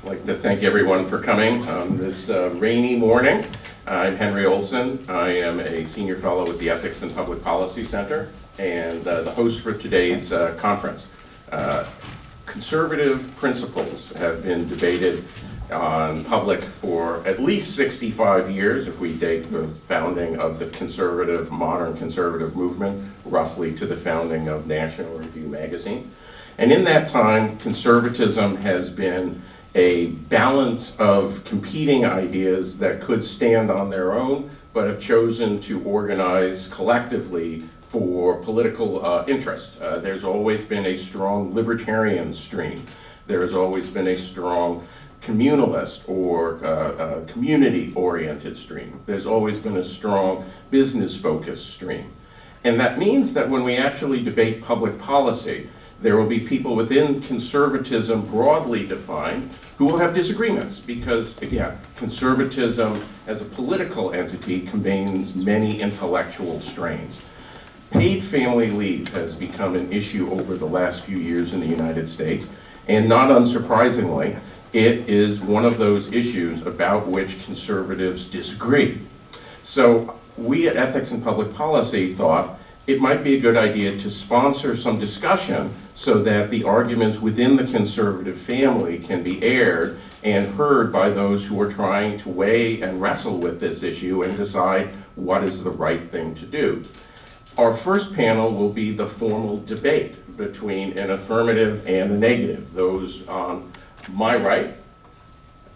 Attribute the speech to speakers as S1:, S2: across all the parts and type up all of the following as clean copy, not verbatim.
S1: I'd like to thank everyone for coming on this rainy morning. I'm Henry Olson. I am a senior fellow with the Ethics and Public Policy Center and the host for today's conference. Conservative principles have been debated on public for at least 65 years, if we date the founding of the modern conservative movement, roughly to the founding of National Review magazine. And in that time, conservatism has been a balance of competing ideas that could stand on their own, but have chosen to organize collectively for political interest. There's always been a strong libertarian stream. There's always been a strong communalist or community-oriented stream. There's always been a strong business-focused stream. And that means that when we actually debate public policy, there will be people within conservatism broadly defined who will have disagreements because, again, conservatism as a political entity contains many intellectual strains. Paid family leave has become an issue over the last few years in the United States, and not unsurprisingly, it is one of those issues about which conservatives disagree. So we at Ethics and Public Policy thought it might be a good idea to sponsor some discussion so that the arguments within the conservative family can be aired and heard by those who are trying to weigh and wrestle with this issue and decide what is the right thing to do. Our first panel will be the formal debate between an affirmative and a negative. Those on my right,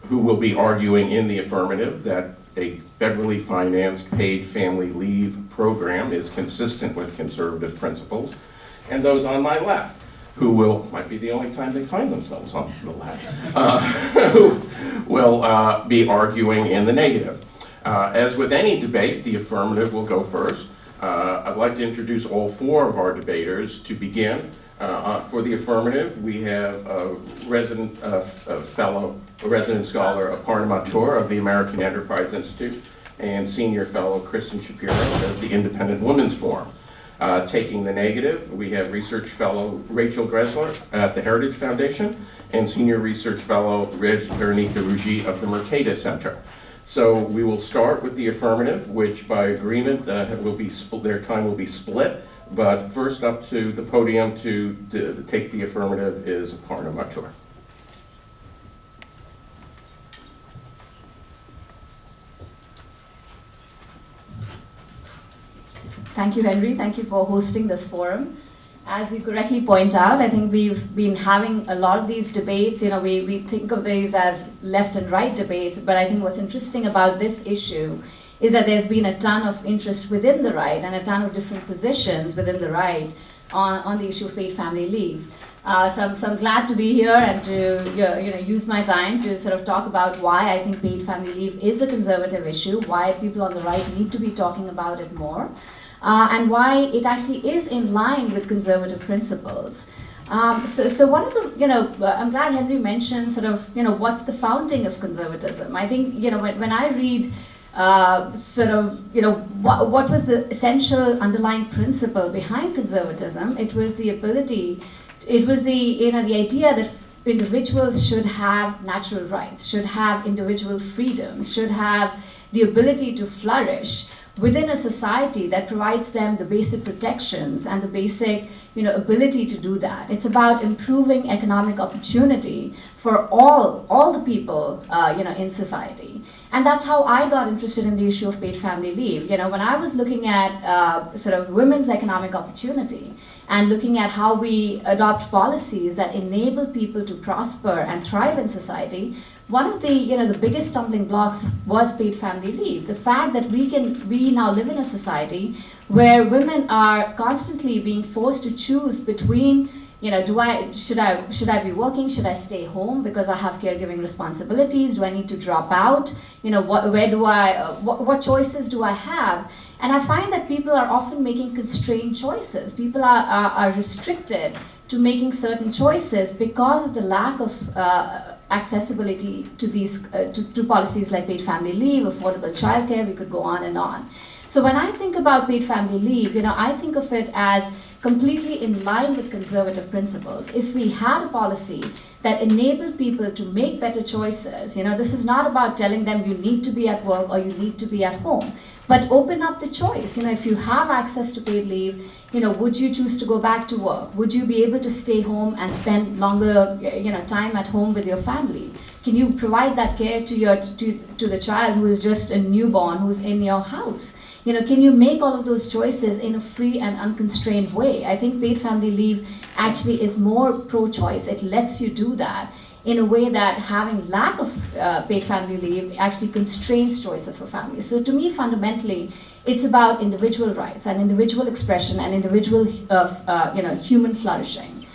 S1: who will be arguing in the affirmative that a federally financed paid family leave program is consistent with conservative principles, and those on my left, who might be the only time they find themselves on the left, who will be arguing in the negative. As with any debate, the affirmative will go first. I'd like to introduce all four of our debaters to begin. For the affirmative, we have a resident scholar, Aparna Mathur of the American Enterprise Institute, and senior fellow Kristen Shapiro of the Independent Women's Forum. Taking the negative, we have research fellow Rachel Gressler at the Heritage Foundation, and senior research fellow Veronica Ruggi of the Mercatus Center. So we will start with the affirmative, which by agreement their time will be split. But first up to the podium to take the affirmative is Aparna Mathur.
S2: Thank you, Henry. Thank you for hosting this forum. As you correctly point out, I think we've been having a lot of these debates. You know, we think of these as left and right debates, but I think what's interesting about this issue is that there's been a ton of interest within the right and a ton of different positions within the right on the issue of paid family leave. So I'm glad to be here and to use my time to sort of talk about why I think paid family leave is a conservative issue, why people on the right need to be talking about it more, and why it actually is in line with conservative principles. So one of the, I'm glad Henry mentioned sort of, what's the founding of conservatism. I think, when I read what was the essential underlying principle behind conservatism, it was the idea that individuals should have natural rights, should have individual freedoms, should have the ability to flourish within a society that provides them the basic protections and the basic ability to do that. It's about improving economic opportunity for all the people in society. And that's how I got interested in the issue of paid family leave. When I was looking at sort of women's economic opportunity and looking at how we adopt policies that enable people to prosper and thrive in society, one of the biggest stumbling blocks was paid family leave. The fact that we now live in a society where women are constantly being forced to choose between, should I be working? Should I stay home because I have caregiving responsibilities? Do I need to drop out? What choices do I have? And I find that people are often making constrained choices. People are restricted to making certain choices because of the lack of accessibility to these to policies like paid family leave, affordable childcare. We could go on and on. So when I think about paid family leave, I think of it as completely in line with conservative principles. If we had a policy that enabled people to make better choices, this is not about telling them you need to be at work or you need to be at home, but open up the choice. If you have access to paid leave, would you choose to go back to work? Would you be able to stay home and spend longer, time at home with your family? Can you provide that care to the child who is just a newborn, who's in your house? Can you make all of those choices in a free and unconstrained way? I think paid family leave actually is more pro-choice. It lets you do that in a way that having lack of paid family leave actually constrains choices for families. So to me, fundamentally, it's about individual rights and individual expression and individual human flourishing.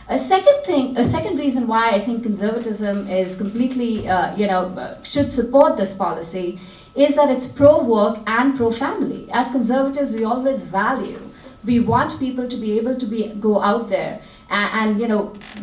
S2: A second reason why I think conservatism is completely, should support this policy is that it's pro-work and pro-family. As conservatives, we always value. We want people to be able to go out there and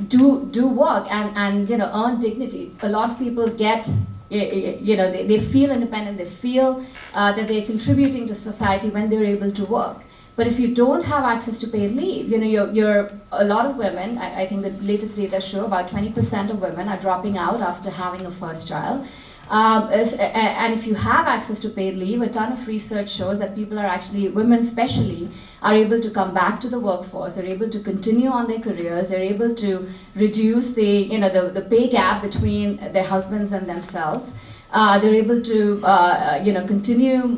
S2: do work and earn dignity. A lot of people get, they feel independent. They feel that they're contributing to society when they're able to work. But if you don't have access to paid leave, you're a lot of women. I think the latest data show about 20% of women are dropping out after having a first child. And if you have access to paid leave, a ton of research shows that people are actually, women especially, are able to come back to the workforce. They're able to continue on their careers. They're able to reduce the pay gap between their husbands and themselves. They're able to continue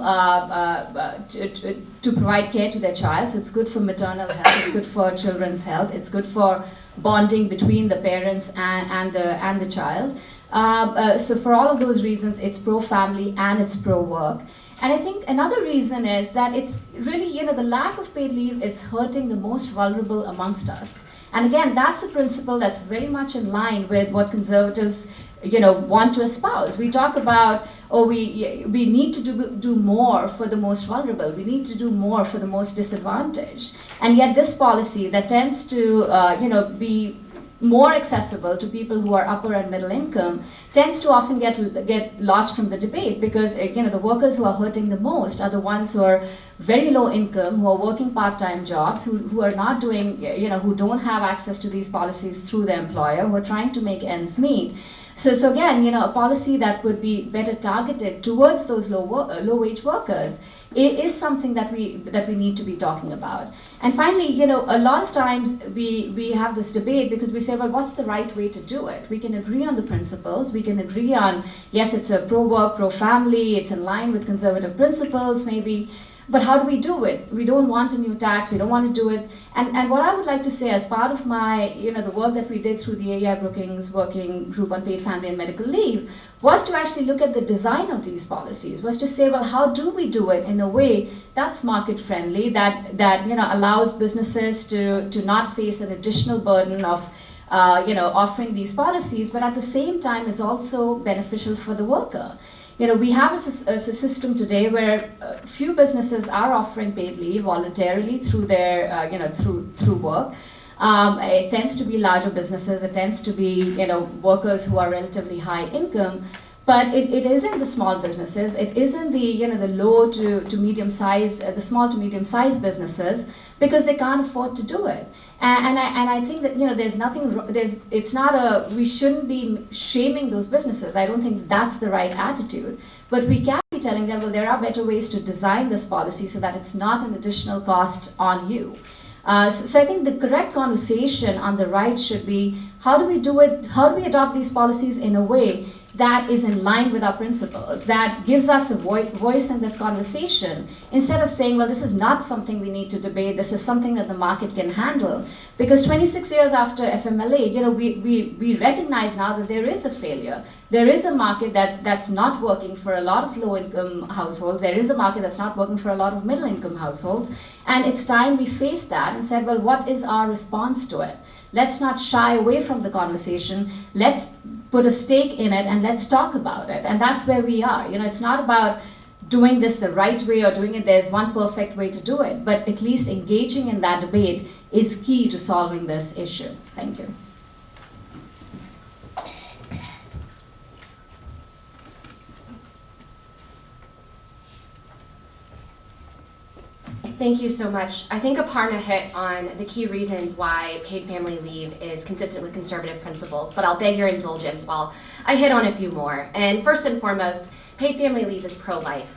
S2: to provide care to their child. So it's good for maternal health. It's good for children's health. It's good for bonding between the parents and the child. So for all of those reasons, it's pro-family and it's pro-work. And I think another reason is that it's really, the lack of paid leave is hurting the most vulnerable amongst us. And again, that's a principle that's very much in line with what conservatives, want to espouse. We talk about, we need to do more for the most vulnerable. We need to do more for the most disadvantaged. And yet this policy that tends to, be more accessible to people who are upper and middle income tends to often get lost from the debate because the workers who are hurting the most are the ones who are very low income, who are working part-time jobs, who are not doing, who don't have access to these policies through their employer, who are trying to make ends meet. So again, a policy that would be better targeted towards those low-wage workers is something that we need to be talking about. And finally, a lot of times we have this debate because we say, well, what's the right way to do it? We can agree on the principles. We can agree on, yes, it's a pro-work, pro-family. It's in line with conservative principles, maybe. But how do we do it? We don't want a new tax. We don't want to do it. And what I would like to say as part of my, the work that we did through the AEI Brookings Working Group on Paid Family and Medical Leave was to actually look at the design of these policies, was to say, well, how do we do it in a way that's market friendly, that allows businesses to not face an additional burden of offering these policies, but at the same time is also beneficial for the worker. We have a system today where few businesses are offering paid leave voluntarily through their, through work. It tends to be larger businesses. It tends to be, workers who are relatively high income. But it isn't the small businesses. It isn't the, the low to medium size, the small to medium sized businesses, because they can't afford to do it. And I think that, there's nothing, we shouldn't be shaming those businesses. I don't think that's the right attitude. But we can be telling them, well, there are better ways to design this policy so that it's not an additional cost on you. So I think the correct conversation on the right should be, how do we do it? How do we adopt these policies in a way that is in line with our principles, that gives us a voice in this conversation, instead of saying, well, this is not something we need to debate, this is something that the market can handle. Because 26 years after FMLA, we recognize now that there is a failure. There is a market that's not working for a lot of low-income households. There is a market that's not working for a lot of middle-income households. And it's time we face that and said, well, what is our response to it? Let's not shy away from the conversation. Let's put a stake in it and let's talk about it. And that's where we are. It's not about doing this the right way or doing it, there's one perfect way to do it, but at least engaging in that debate is key to solving this issue. Thank you.
S3: Thank you so much. I think Aparna hit on the key reasons why paid family leave is consistent with conservative principles, but I'll beg your indulgence while I hit on a few more. And first and foremost, paid family leave is pro-life.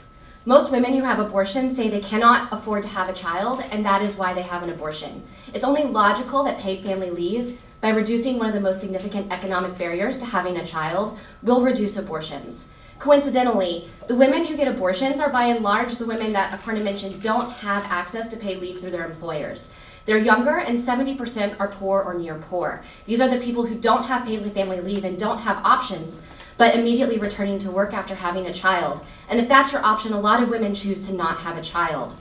S3: Most women who have abortions say they cannot afford to have a child, and that is why they have an abortion. It's only logical that paid family leave, by reducing one of the most significant economic barriers to having a child, will reduce abortions. Coincidentally, the women who get abortions are by and large the women that Aparna mentioned don't have access to paid leave through their employers. They're younger, and 70% are poor or near poor. These are the people who don't have paid family leave and don't have options, but immediately returning to work after having a child. And if that's your option, a lot of women choose to not have a child.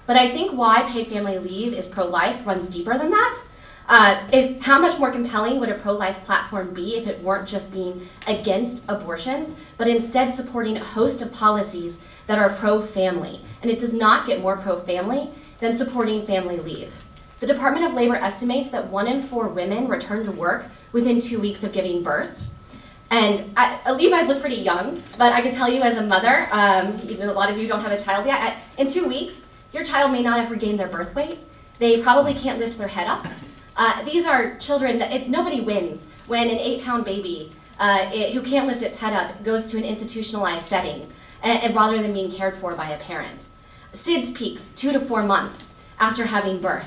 S3: But I think why paid family leave is pro-life runs deeper than that. How much more compelling would a pro-life platform be if it weren't just being against abortions, but instead supporting a host of policies that are pro-family? And it does not get more pro-family than supporting family leave. The Department of Labor estimates that 1 in 4 women return to work within 2 weeks of giving birth. And you guys look pretty young, but I can tell you as a mother, even a lot of you don't have a child yet, in 2 weeks, your child may not have regained their birth weight. They probably can't lift their head up. These are children that nobody wins when an 8-pound baby who can't lift its head up goes to an institutionalized setting and rather than being cared for by a parent. SIDS peaks 2 to 4 months after having birth.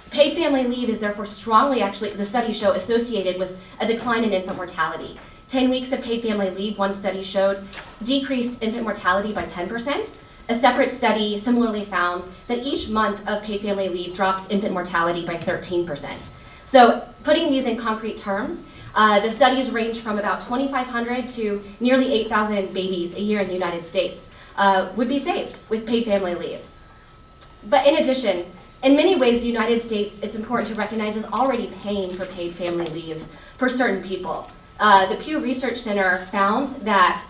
S3: Paid family leave is therefore strongly, actually, the studies show, associated with a decline in infant mortality. 10 weeks of paid family leave, one study showed, decreased infant mortality by 10%. A separate study similarly found that each month of paid family leave drops infant mortality by 13%. So putting these in concrete terms, the studies range from about 2,500 to nearly 8,000 babies a year in the United States would be saved with paid family leave. But in addition, in many ways, the United States, it's important to recognize, is already paying for paid family leave for certain people. The Pew Research Center found that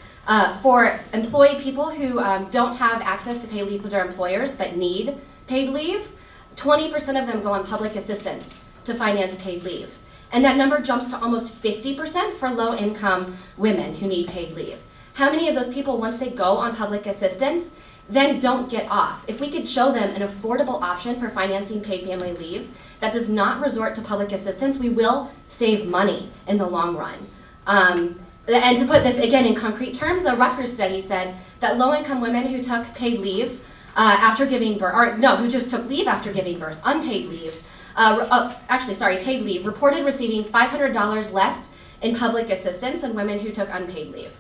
S3: for employed people who don't have access to paid leave with their employers but need paid leave, 20% of them go on public assistance to finance paid leave. And that number jumps to almost 50% for low-income women who need paid leave. How many of those people, once they go on public assistance, then don't get off? If we could show them an affordable option for financing paid family leave that does not resort to public assistance, we will save money in the long run. And to put this again in concrete terms, a Rutgers study said that low-income women who took paid leave after giving birth, or no, who just took leave after giving birth, unpaid leave, paid leave, reported receiving $500 less in public assistance than women who took unpaid leave.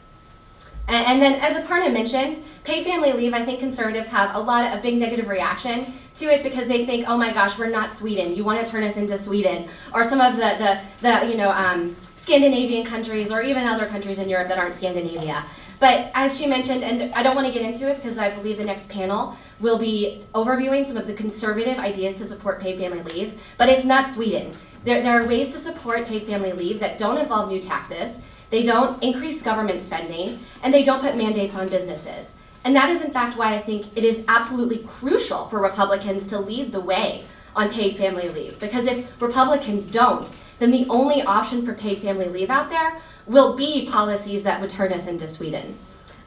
S3: And then, as Aparna mentioned, paid family leave, I think conservatives have a big negative reaction to it because they think, oh my gosh, we're not Sweden. You want to turn us into Sweden, or some of the Scandinavian countries, or even other countries in Europe that aren't Scandinavia. But as she mentioned, and I don't want to get into it because I believe the next panel will be overviewing some of the conservative ideas to support paid family leave, but it's not Sweden. There are ways to support paid family leave that don't involve new taxes, they don't increase government spending, and they don't put mandates on businesses. And that is in fact why I think it is absolutely crucial for Republicans to lead the way on paid family leave. Because if Republicans don't, then the only option for paid family leave out there will be policies that would turn us into Sweden.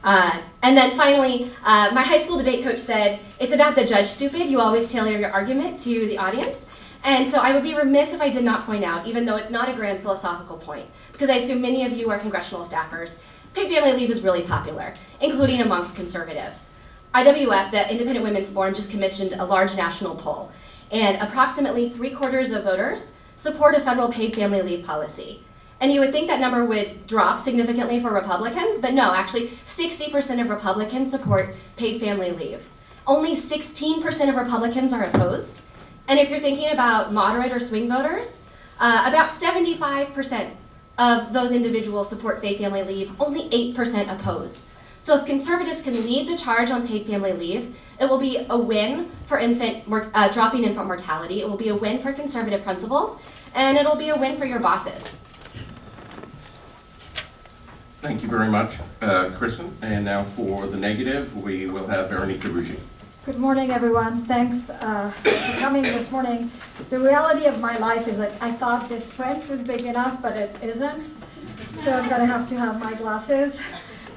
S3: And then finally, my high school debate coach said, it's about the judge, stupid. You always tailor your argument to the audience. And so I would be remiss if I did not point out, even though it's not a grand philosophical point, because I assume many of you are congressional staffers, paid family leave is really popular, including amongst conservatives. IWF, the Independent Women's Forum, just commissioned a large national poll, and approximately 3/4 of voters support a federal paid family leave policy. And you would think that number would drop significantly for Republicans, but no, actually 60% of Republicans support paid family leave. Only 16% of Republicans are opposed. And if you're thinking about moderate or swing voters, about 75% of those individuals support paid family leave, only 8% oppose. So if conservatives can lead the charge on paid family leave, it will be a win for dropping infant mortality, it will be a win for conservative principles, and it'll be a win for your bosses.
S1: Thank you very much, Kristen. And now for the negative, we will have Veronica Ruggi.
S4: Good morning, everyone. Thanks for coming this morning. The reality of my life is that I thought this print was big enough, but it isn't. So I'm going to have my glasses.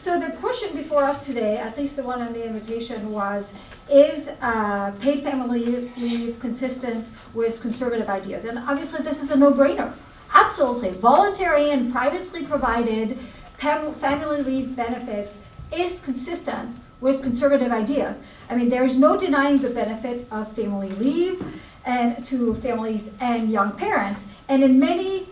S4: So the question before us today, at least the one on the invitation, was, is paid family leave consistent with conservative ideas? And obviously this is a no-brainer. Absolutely. Voluntary and privately provided family leave benefit is consistent with conservative ideas. I mean, there's no denying the benefit of family leave and to families and young parents. And in many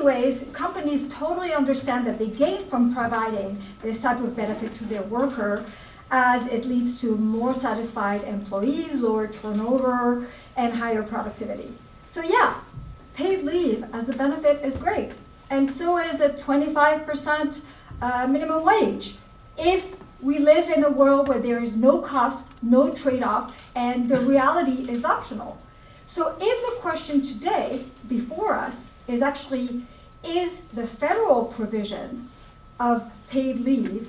S4: ways, companies totally understand that they gain from providing this type of benefit to their worker, as it leads to more satisfied employees, lower turnover, and higher productivity. So yeah, paid leave as a benefit is great. And so is a 25% minimum wage. If we live in a world where there is no cost, no trade-off, and the reality is optional. So if the question today before us is actually, is the federal provision of paid leave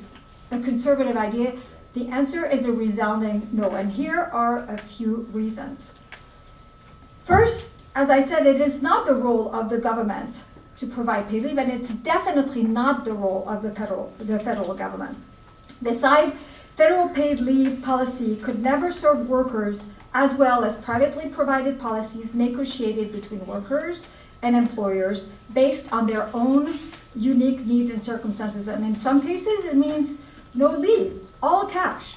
S4: a conservative idea? The answer is a resounding no, and here are a few reasons. First, as I said, it is not the role of the government to provide paid leave, and it's definitely not the role of the federal government. Besides, federal paid leave policy could never serve workers as well as privately provided policies negotiated between workers and employers based on their own unique needs and circumstances. And in some cases, it means no leave, all cash.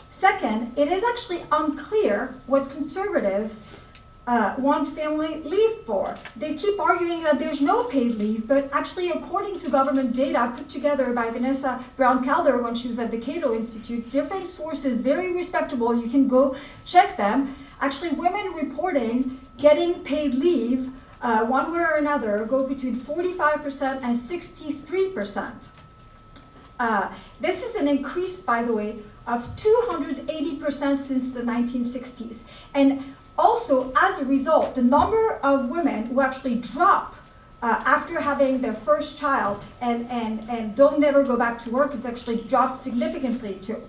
S4: Second, it is actually unclear what conservatives want family leave for. They keep arguing that there's no paid leave, but actually according to government data put together by Vanessa Brown-Calder when she was at the Cato Institute, different sources, very respectable, you can go check them. Actually, women reporting getting paid leave one way or another go between 45% and 63%. This is an increase, by the way, of 280% since the 1960s. And also, as a result, the number of women who actually drop after having their first child and don't never go back to work has actually dropped significantly too.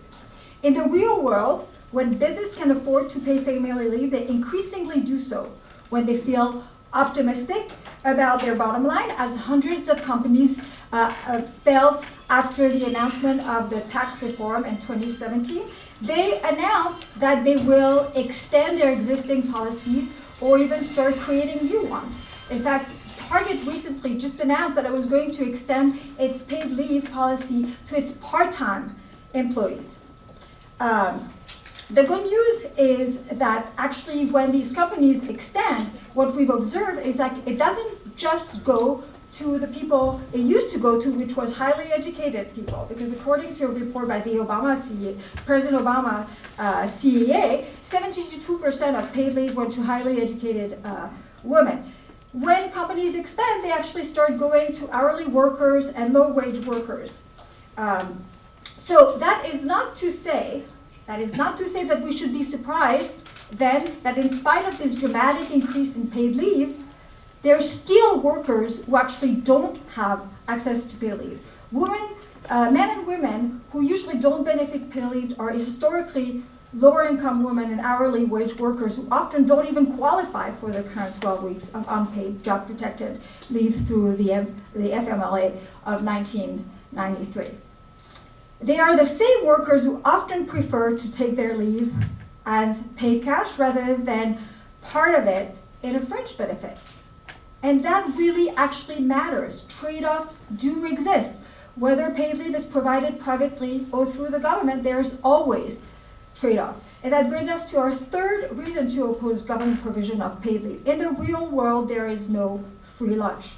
S4: In the real world, when business can afford to pay family leave, they increasingly do so when they feel optimistic about their bottom line, as hundreds of companies felt after the announcement of the tax reform in 2017. They announced that they will extend their existing policies or even start creating new ones. In fact, Target recently just announced that it was going to extend its paid leave policy to its part-time employees. The good news is that actually when these companies extend, what we've observed is that it doesn't just go to the people it used to go to, which was highly educated people, because according to a report by the President Obama CEA, 72% of paid leave went to highly educated women. When companies expand, they actually start going to hourly workers and low-wage workers. So that is not to say that we should be surprised then that in spite of this dramatic increase in paid leave, there are still workers who actually don't have access to paid leave. Men and women who usually don't benefit paid leave are historically lower income women and hourly wage workers who often don't even qualify for the current 12 weeks of unpaid job protected leave through the FMLA of 1993. They are the same workers who often prefer to take their leave as paid cash rather than part of it in a fringe benefit. And that really actually matters. Trade-offs do exist. Whether paid leave is provided privately or through the government, there's always trade-off. And that brings us to our third reason to oppose government provision of paid leave. In the real world, there is no free lunch.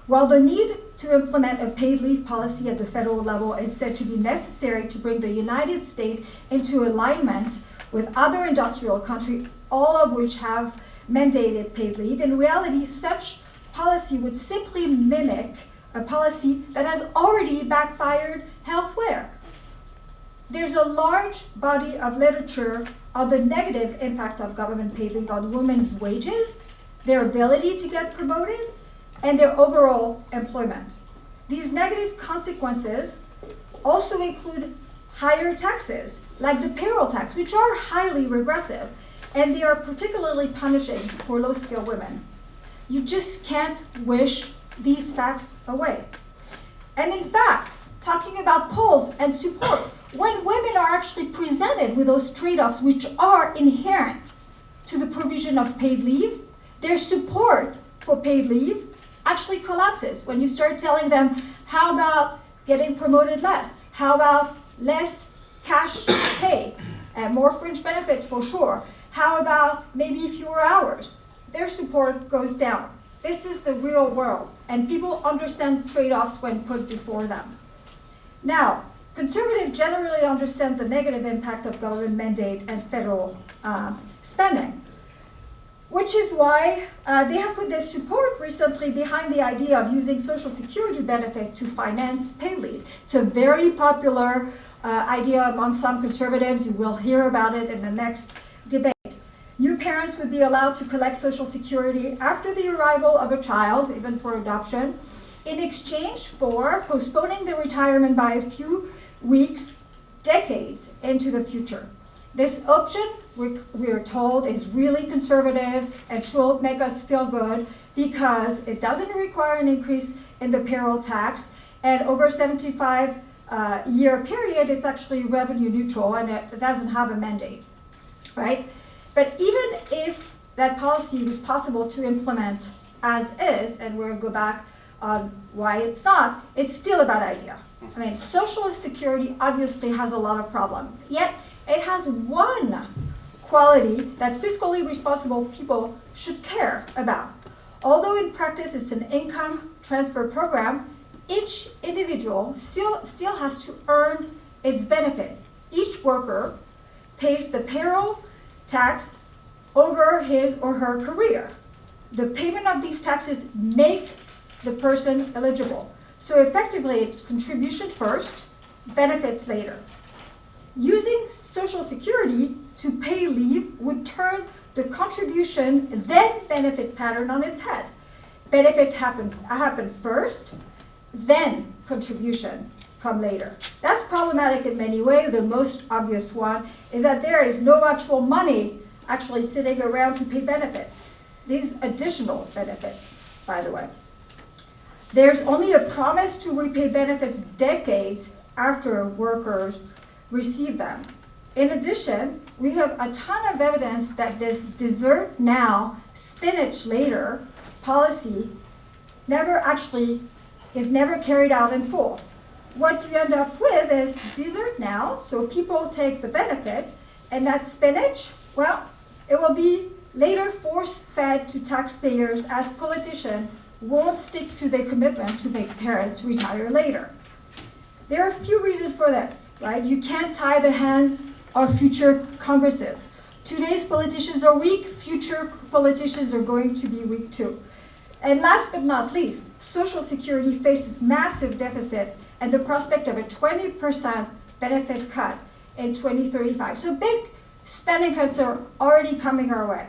S4: While the need to implement a paid leave policy at the federal level is said to be necessary to bring the United States into alignment with other industrial countries, all of which have mandated paid leave, in reality, such policy would simply mimic a policy that has already backfired elsewhere. There's a large body of literature on the negative impact of government paid leave on women's wages, their ability to get promoted, and their overall employment. These negative consequences also include higher taxes, like the payroll tax, which are highly regressive, and they are particularly punishing for low-skilled women. You just can't wish these facts away. And in fact, talking about polls and support. When women are actually presented with those trade-offs which are inherent to the provision of paid leave, their support for paid leave actually collapses. When you start telling them, how about getting promoted less? How about less cash pay and more fringe benefits for sure? How about maybe fewer hours? Their support goes down. This is the real world, and people understand trade-offs when put before them. Now, conservatives generally understand the negative impact of government mandate and federal spending, which is why they have put their support recently behind the idea of using Social Security benefit to finance paid leave. It's a very popular idea among some conservatives. You will hear about it in the next debate. New parents would be allowed to collect Social Security after the arrival of a child, even for adoption, in exchange for postponing the retirement by a few weeks, decades into the future. This option, we are told, is really conservative and should make us feel good because it doesn't require an increase in the payroll tax, and over a 75-year period, it's actually revenue neutral, and it doesn't have a mandate, right? But even if that policy was possible to implement as is, and we'll go back on why it's not, it's still a bad idea. I mean, Social Security obviously has a lot of problems, yet it has one quality that fiscally responsible people should care about. Although in practice it's an income transfer program, each individual still has to earn its benefit. Each worker pays the payroll tax over his or her career. The payment of these taxes make the person eligible. So effectively, it's contribution first, benefits later. Using Social Security to pay leave would turn the contribution then benefit pattern on its head. Benefits happen first, then contribution come later. That's problematic in many ways. The most obvious one is that there is no actual money actually sitting around to pay benefits. These additional benefits, by the way. There's only a promise to repay benefits decades after workers receive them. In addition, we have a ton of evidence that this dessert now, spinach later policy is never carried out in full. What you end up with is dessert now, so people take the benefit, and that spinach, well, it will be later force-fed to taxpayers as politicians won't stick to their commitment to make parents retire later. There are a few reasons for this, right? You can't tie the hands of future Congresses. Today's politicians are weak, future politicians are going to be weak too. And last but not least, Social Security faces massive deficit and the prospect of a 20% benefit cut in 2035. So big spending cuts are already coming our way.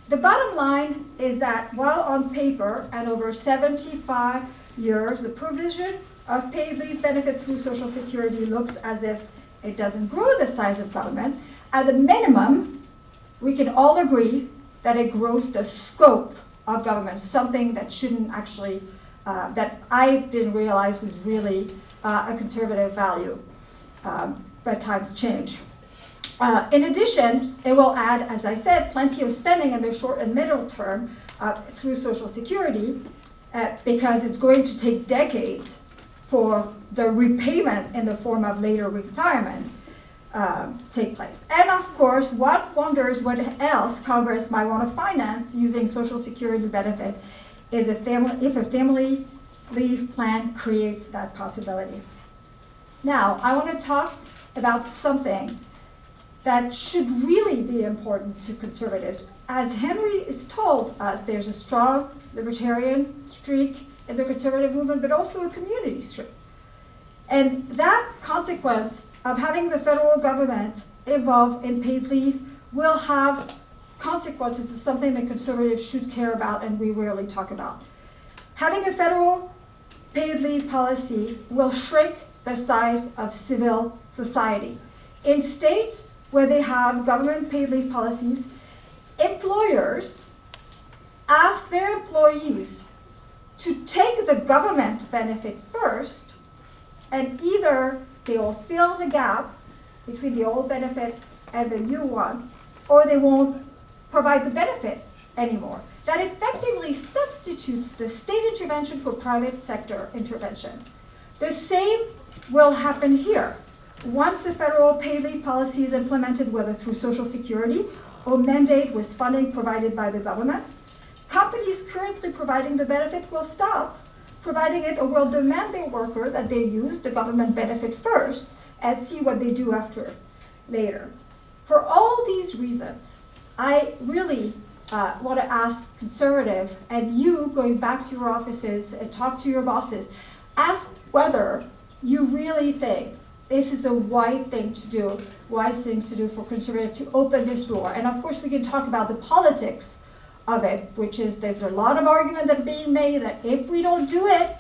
S4: The bottom line is that while on paper and over 75 years, the provision of paid leave benefit through Social Security looks as if it doesn't grow the size of government. At the minimum, we can all agree that it grows the scope of government, something that shouldn't actually, that I didn't realize was really a conservative value, but times change. In addition, it will add, as I said, plenty of spending in the short and middle term through Social Security because it's going to take decades for the repayment in the form of later retirement take place. And of course, one wonders what else Congress might want to finance using Social Security benefit is if a family leave plan creates that possibility. Now, I want to talk about something that should really be important to conservatives. As Henry has told us, there's a strong libertarian streak in the conservative movement, but also a community streak. And that consequence of having the federal government involved in paid leave will have consequences. Is something that conservatives should care about and we rarely talk about. Having a federal paid leave policy will shrink the size of civil society. In states where they have government paid leave policies, employers ask their employees to take the government benefit first And either they will fill the gap between the old benefit and the new one, or they won't provide the benefit anymore. That effectively substitutes the state intervention for private sector intervention. The same will happen here. Once the federal paid leave policy is implemented, whether through Social Security or mandate with funding provided by the government, companies currently providing the benefit will stop providing it or will demand their worker that they use the government benefit first and see what they do after later. For all these reasons, I really want to ask conservative and you going back to your offices and talk to your bosses, ask whether you really think this is a wise thing to do for conservative to open this door. And of course we can talk about the politics of it, which is there's a lot of argument that are being made that if we don't do it,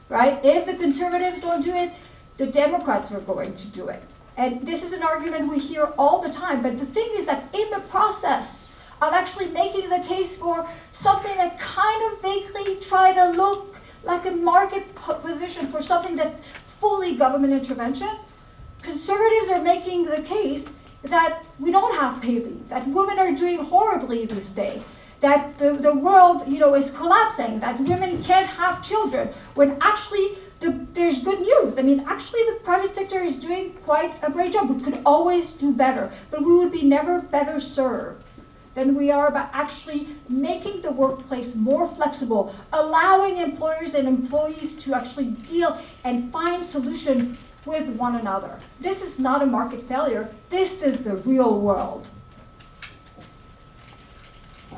S4: right, if the conservatives don't do it, the Democrats are going to do it. And this is an argument we hear all the time, but the thing is that in the process of actually making the case for something that kind of vaguely try to look like a market position for something that's fully government intervention, conservatives are making the case that we don't have paid leave, that women are doing horribly this day, that the world, is collapsing, that women can't have children, when actually there's good news. I mean, actually the private sector is doing quite a great job. We could always do better, but we would be never better served than we are by actually making the workplace more flexible, allowing employers and employees to actually deal and find solutions with one another. This is not a market failure. This is the real world.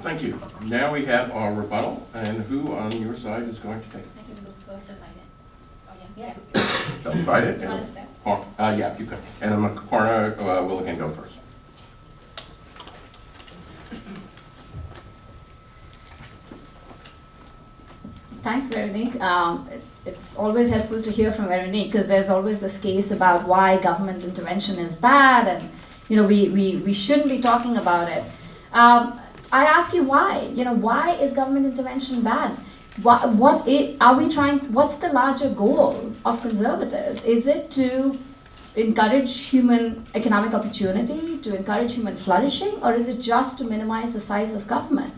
S1: Thank you. Now we have our rebuttal, and who on your side is going to take it?
S2: I can go first if I can. Oh, yeah.
S1: They'll divide it.
S2: Honest,
S1: Yeah, if you could. And then Parna will again go first.
S2: Thanks, Veronique. It's always helpful to hear from Veronique because there's always this case about why government intervention is bad and we shouldn't be talking about it. I ask you why? Why is government intervention bad? What's the larger goal of conservatives? Is it to encourage human economic opportunity, to encourage human flourishing, or is it just to minimize the size of government?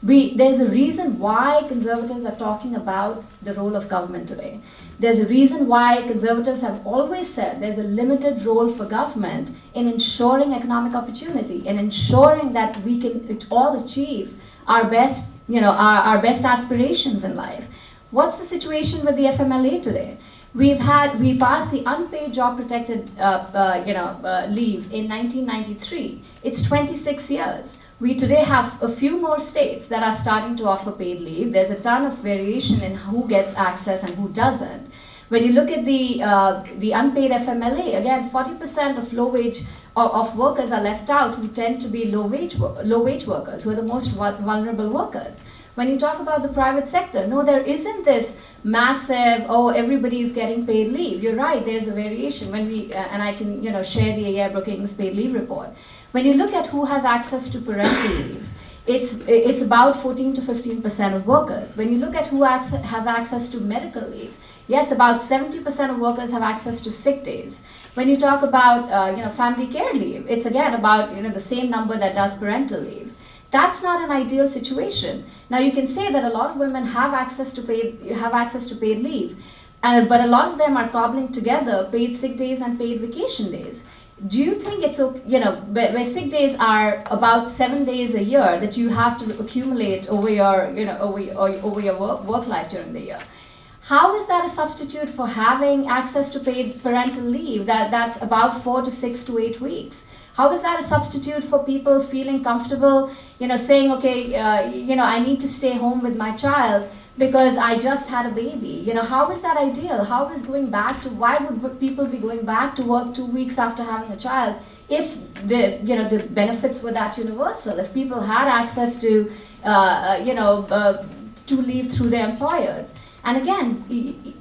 S2: There's a reason why conservatives are talking about the role of government today. There's a reason why conservatives have always said there's a limited role for government in ensuring economic opportunity, in ensuring that we can all achieve our best, our best aspirations in life. What's the situation with the FMLA today? We passed the unpaid job protected leave in 1993. It's 26 years. We today have a few more states that are starting to offer paid leave. There's a ton of variation in who gets access and who doesn't. When you look at the unpaid FMLA, again, 40% of low wage of workers are left out, who tend to be low wage workers, who are the most vulnerable workers. When you talk about the private sector, no, there isn't this massive, everybody's getting paid leave. You're right, there's a variation. When and I can share the A.I. Brookings paid leave report. When you look at who has access to parental leave, it's about 14 to 15% of workers. When you look at who has access to medical leave, yes, about 70% of workers have access to sick days. When you talk about family care leave, it's again about the same number that does parental leave. That's not an ideal situation. Now you can say that a lot of women have access to paid leave, but a lot of them are cobbling together paid sick days and paid vacation days. Do you think it's where sick days are about 7 days a year that you have to accumulate over your work life during the year? How is that a substitute for having access to paid parental leave that's about 4 to 6 to 8 weeks? How is that a substitute for people feeling comfortable, saying, okay, I need to stay home with my child because I just had a baby? How is that ideal? How is why would people be going back to work 2 weeks after having a child if the benefits were that universal? If people had access to leave through their employers? And again,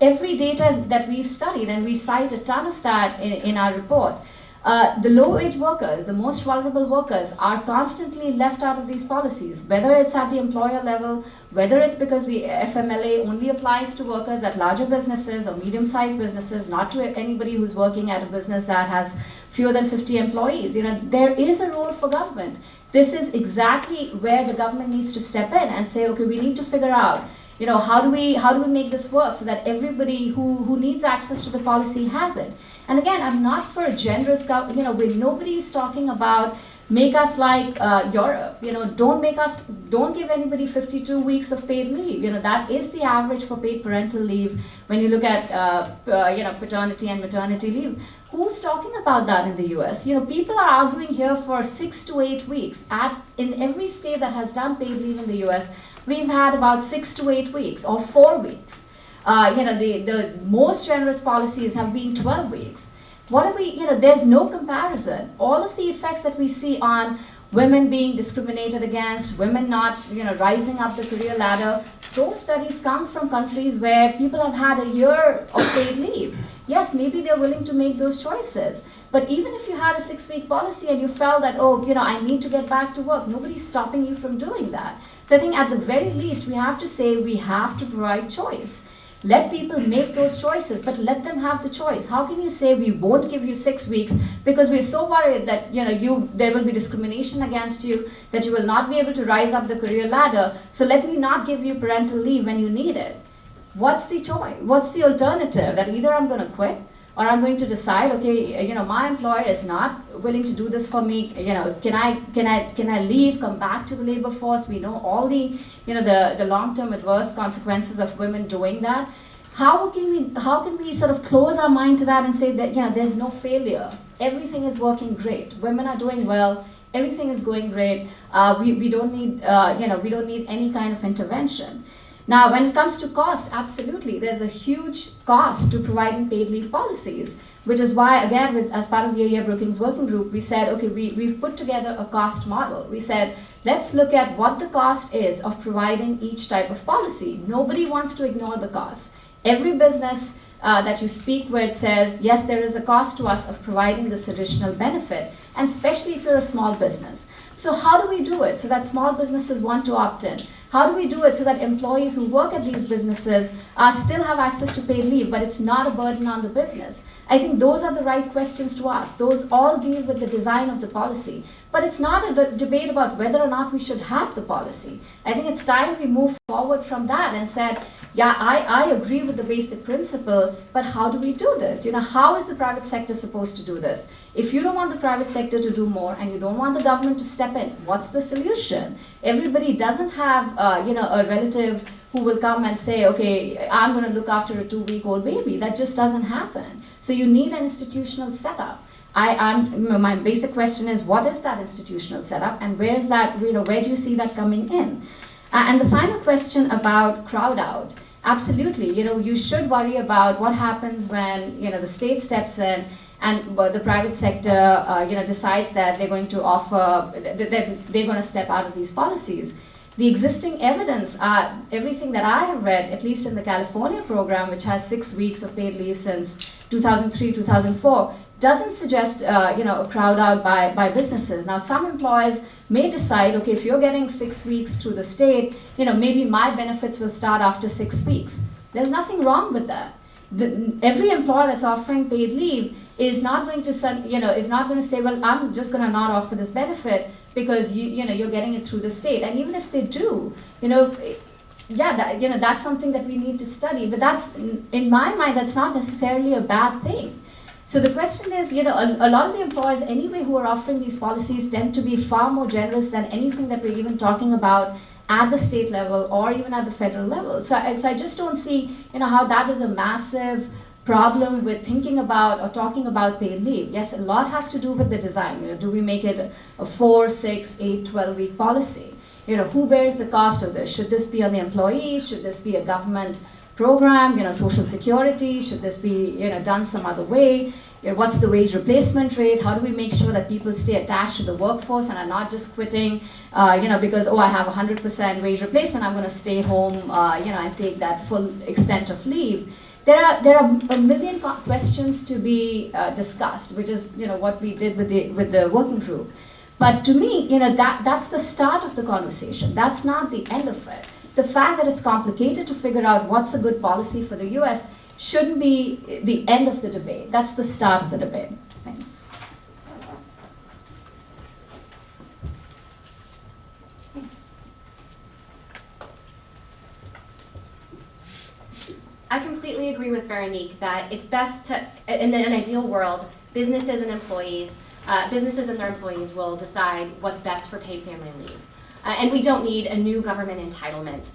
S2: every data that we've studied, and we cite a ton of that in our report, The low-wage workers, the most vulnerable workers, are constantly left out of these policies, whether it's at the employer level, whether it's because the FMLA only applies to workers at larger businesses or medium-sized businesses, not to anybody who's working at a business that has fewer than 50 employees. There is a role for government. This is exactly where the government needs to step in and say, okay, we need to figure out, how do we make this work so that everybody who needs access to the policy has it. And again, I'm not for a generous, when nobody's talking about make us like Europe, don't give anybody 52 weeks of paid leave. That is the average for paid parental leave when you look at, paternity and maternity leave. Who's talking about that in the US? People are arguing here for 6 to 8 weeks. In every state that has done paid leave in the US, we've had about 6 to 8 weeks or 4 weeks. The most generous policies have been 12 weeks. There's no comparison. All of the effects that we see on women being discriminated against, women not, rising up the career ladder, those studies come from countries where people have had a year of paid leave. Yes, maybe they're willing to make those choices. But even if you had a 6-week policy and you felt that, I need to get back to work, nobody's stopping you from doing that. So I think at the very least, we have to say we have to provide choice. Let people make those choices, but let them have the choice. How can you say we won't give you 6 weeks because we're so worried that there will be discrimination against you, that you will not be able to rise up the career ladder, so let me not give you parental leave when you need it. What's the choice? What's the alternative? That either I'm going to quit or I'm going to decide, okay, my employer is not willing to do this for me. Can I leave, come back to the labor force? We know all the, the long-term adverse consequences of women doing that. How can we sort of close our mind to that and say that, there's no failure. Everything is working great. Women are doing well. Everything is going great. We don't need, we don't need any kind of intervention. Now, when it comes to cost, absolutely, there's a huge cost to providing paid leave policies, which is why, again, as part of the AEA Brookings Working Group, we said, okay, we've put together a cost model. We said, let's look at what the cost is of providing each type of policy. Nobody wants to ignore the cost. Every business that you speak with says, yes, there is a cost to us of providing this additional benefit, and especially if you're a small business. So how do we do it so that small businesses want to opt in? How do we do it so that employees who work at these businesses still have access to paid leave, but it's not a burden on the business? I think those are the right questions to ask. Those all deal with the design of the policy. But it's not a debate about whether or not we should have the policy. I think it's time we move forward from that and said, yeah, I agree with the basic principle, but how do we do this? How is the private sector supposed to do this? If you don't want the private sector to do more and you don't want the government to step in, what's the solution? Everybody doesn't have, a relative who will come and say, okay, I'm going to look after a 2-week-old baby. That just doesn't happen. So you need an institutional setup. My basic question is, what is that institutional setup, and where is that? Where do you see that coming in? And the final question about crowd out. Absolutely, you should worry about what happens when the state steps in and the private sector decides that they're going to offer, that they're going to step out of these policies. The existing evidence, everything that I have read, at least in the California program, which has 6 weeks of paid leave since 2003, 2004, doesn't suggest a crowd out by businesses. Now, some employers may decide, okay, if you're getting 6 weeks through the state, maybe my benefits will start after 6 weeks. There's nothing wrong with that. Every employer that's offering paid leave is not going to say, well, I'm just going to not offer this benefit because you're getting it through the state. And even if they do, that's something that we need to study. But that's, in my mind, that's not necessarily a bad thing. So the question is, a lot of the employers anyway who are offering these policies tend to be far more generous than anything that we're even talking about at the state level or even at the federal level. So I just don't see, how that is a massive problem with thinking about or talking about paid leave. Yes, a lot has to do with the design. Do we make it a 4, 6, 8, 12-week policy? Who bears the cost of this? Should this be on the employee? Should this be a government program? Social security? Should this be done some other way? What's the wage replacement rate? How do we make sure that people stay attached to the workforce and are not just quitting, because, I have 100% wage replacement, I'm going to stay home, and take that full extent of leave. there are a million questions to be discussed, which is what we did with the working group. But to me, that's the start of the conversation. That's not the end of it. The fact that it's complicated to figure out what's a good policy for the U.S. shouldn't be the end of the debate. That's the start of the debate. Thanks.
S3: I completely agree with Veronique that it's best to, in an ideal world, businesses and their employees will decide what's best for paid family leave. And we don't need a new government entitlement,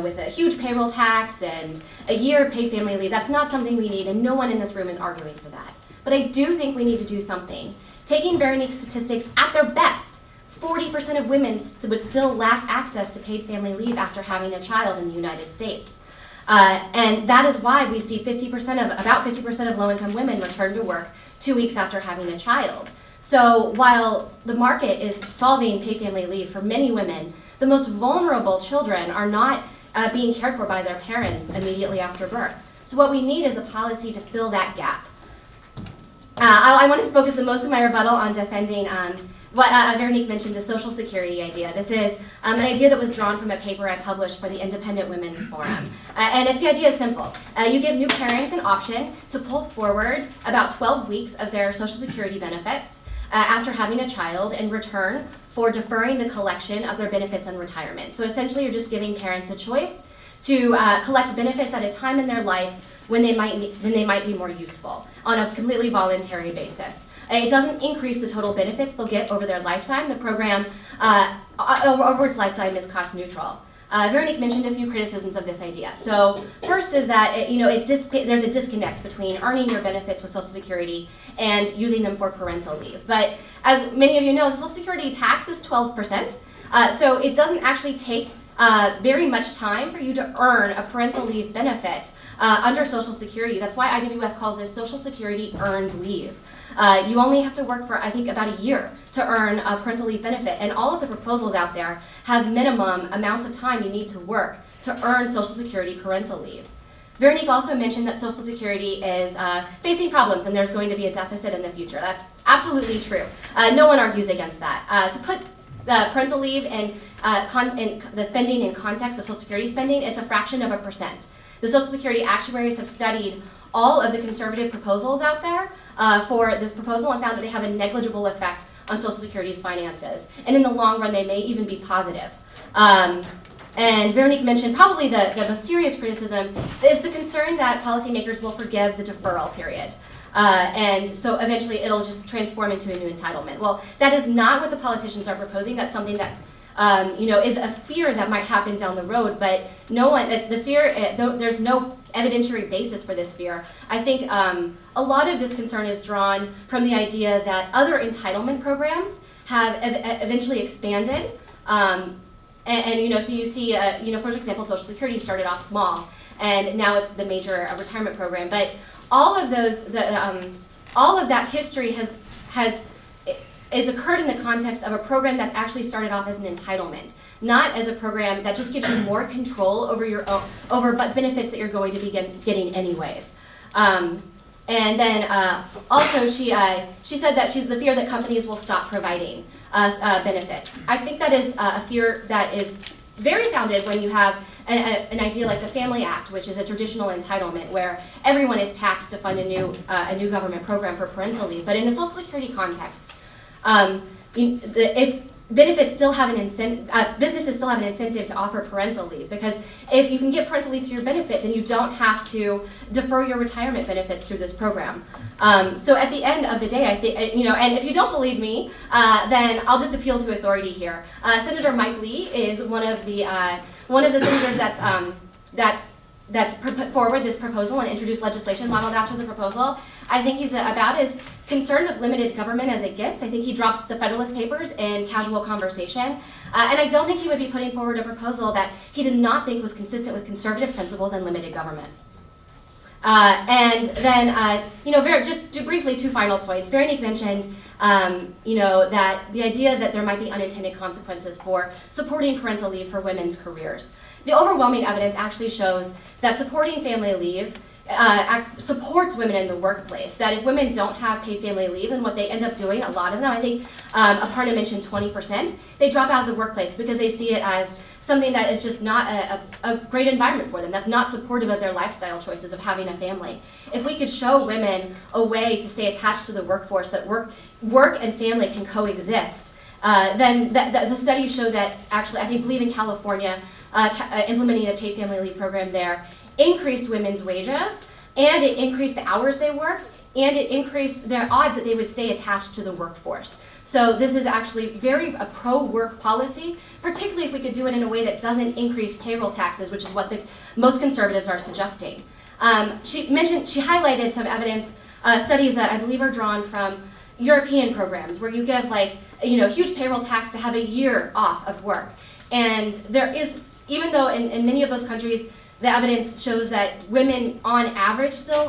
S3: with a huge payroll tax and a year of paid family leave. That's not something we need, and no one in this room is arguing for that. But I do think we need to do something. Taking Veronique's statistics at their best, 40% of women would still lack access to paid family leave after having a child in the United States. And that is why we see about 50% of low-income women return to work 2 weeks after having a child. So while the market is solving paid family leave for many women, the most vulnerable children are not being cared for by their parents immediately after birth. So what we need is a policy to fill that gap. I want to focus the most of my rebuttal on defending what Veronique mentioned, the Social Security idea. This is an idea that was drawn from a paper I published for the Independent Women's Forum. And the idea is simple. You give new parents an option to pull forward about 12 weeks of their Social Security benefits after having a child in return for deferring the collection of their benefits in retirement. So essentially, you're just giving parents a choice to collect benefits at a time in their life when they might be more useful on a completely voluntary basis. It doesn't increase the total benefits they'll get over their lifetime. The program over its lifetime is cost neutral. Veronique mentioned a few criticisms of this idea. So first is that there's a disconnect between earning your benefits with Social Security and using them for parental leave. But as many of you know, the Social Security tax is 12%. So it doesn't actually take very much time for you to earn a parental leave benefit under Social Security. That's why IWF calls this Social Security earned leave. You only have to work for, I think, about a year to earn a parental leave benefit. And all of the proposals out there have minimum amounts of time you need to work to earn Social Security parental leave. Veronique also mentioned that Social Security is facing problems and there's going to be a deficit in the future. That's absolutely true. No one argues against that. To put parental leave and the spending in context of Social Security spending, it's a fraction of a percent. The Social Security actuaries have studied all of the conservative proposals out there for this proposal and found that they have a negligible effect on Social Security's finances. And in the long run, they may even be positive. And Veronique mentioned probably the most serious criticism is the concern that policymakers will forgive the deferral period. And so eventually it'll just transform into a new entitlement. Well, that is not what the politicians are proposing. That's something that is a fear that might happen down the road, but there's no evidentiary basis for this fear. I think a lot of this concern is drawn from the idea that other entitlement programs have eventually expanded. So you see, for example, Social Security started off small, and now it's the major retirement program. But all of that history has occurred in the context of a program that's actually started off as an entitlement, not as a program that just gives you more control over benefits that you're going to be getting anyways. And then also she said that she's the fear that companies will stop providing benefits. I think that is a fear that is very founded when you have an idea like the Family Act, which is a traditional entitlement where everyone is taxed to fund a new government program for parental leave. But in the Social Security context, if benefits still have an incentive, businesses still have an incentive to offer parental leave, because if you can get parental leave through your benefit, then you don't have to defer your retirement benefits through this program. So at the end of the day, I think, and if you don't believe me, then I'll just appeal to authority here. Senator Mike Lee is one of the senators that's put forward this proposal and introduced legislation modeled after the proposal. I think he's about as concerned with limited government as it gets. I think he drops the Federalist Papers in casual conversation. And I don't think he would be putting forward a proposal that he did not think was consistent with conservative principles and limited government. And then, just briefly, two final points. Veronique mentioned, that the idea that there might be unintended consequences for supporting parental leave for women's careers. The overwhelming evidence actually shows that supporting family leave supports women in the workplace. That if women don't have paid family leave, and what they end up doing, a lot of them, I think Aparna mentioned 20%, they drop out of the workplace because they see it as something that is just not a great environment for them, that's not supportive of their lifestyle choices of having a family. If we could show women a way to stay attached to the workforce, that work and family can coexist, then the studies show that actually, I believe in California, implementing a paid family leave program there increased women's wages, and it increased the hours they worked, and it increased their odds that they would stay attached to the workforce. So this is actually very a pro-work policy, particularly if we could do it in a way that doesn't increase payroll taxes, which is what most conservatives are suggesting. She highlighted some evidence, studies that I believe are drawn from European programs, where you give huge payroll tax to have a year off of work. And there is, even though in many of those countries, the evidence shows that women, on average, still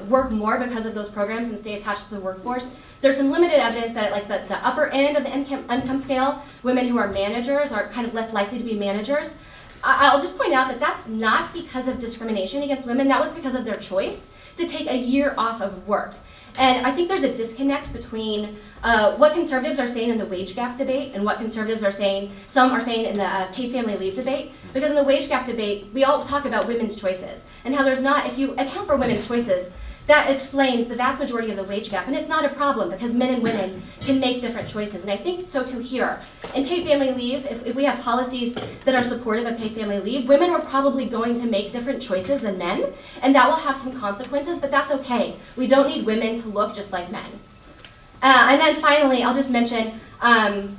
S3: work more because of those programs and stay attached to the workforce. There's some limited evidence that at the upper end of the income scale, women who are managers are kind of less likely to be managers. I'll just point out that that's not because of discrimination against women. That was because of their choice to take a year off of work. And I think there's a disconnect between what conservatives are saying in the wage gap debate and what conservatives are saying, some are saying in the paid family leave debate. Because in the wage gap debate, we all talk about women's choices and how there's not, if you account for women's choices, that explains the vast majority of the wage gap. And it's not a problem because men and women can make different choices. And I think so too here. In paid family leave, if we have policies that are supportive of paid family leave, women are probably going to make different choices than men. And that will have some consequences, but that's okay. We don't need women to look just like men. And then finally, I'll just mention, as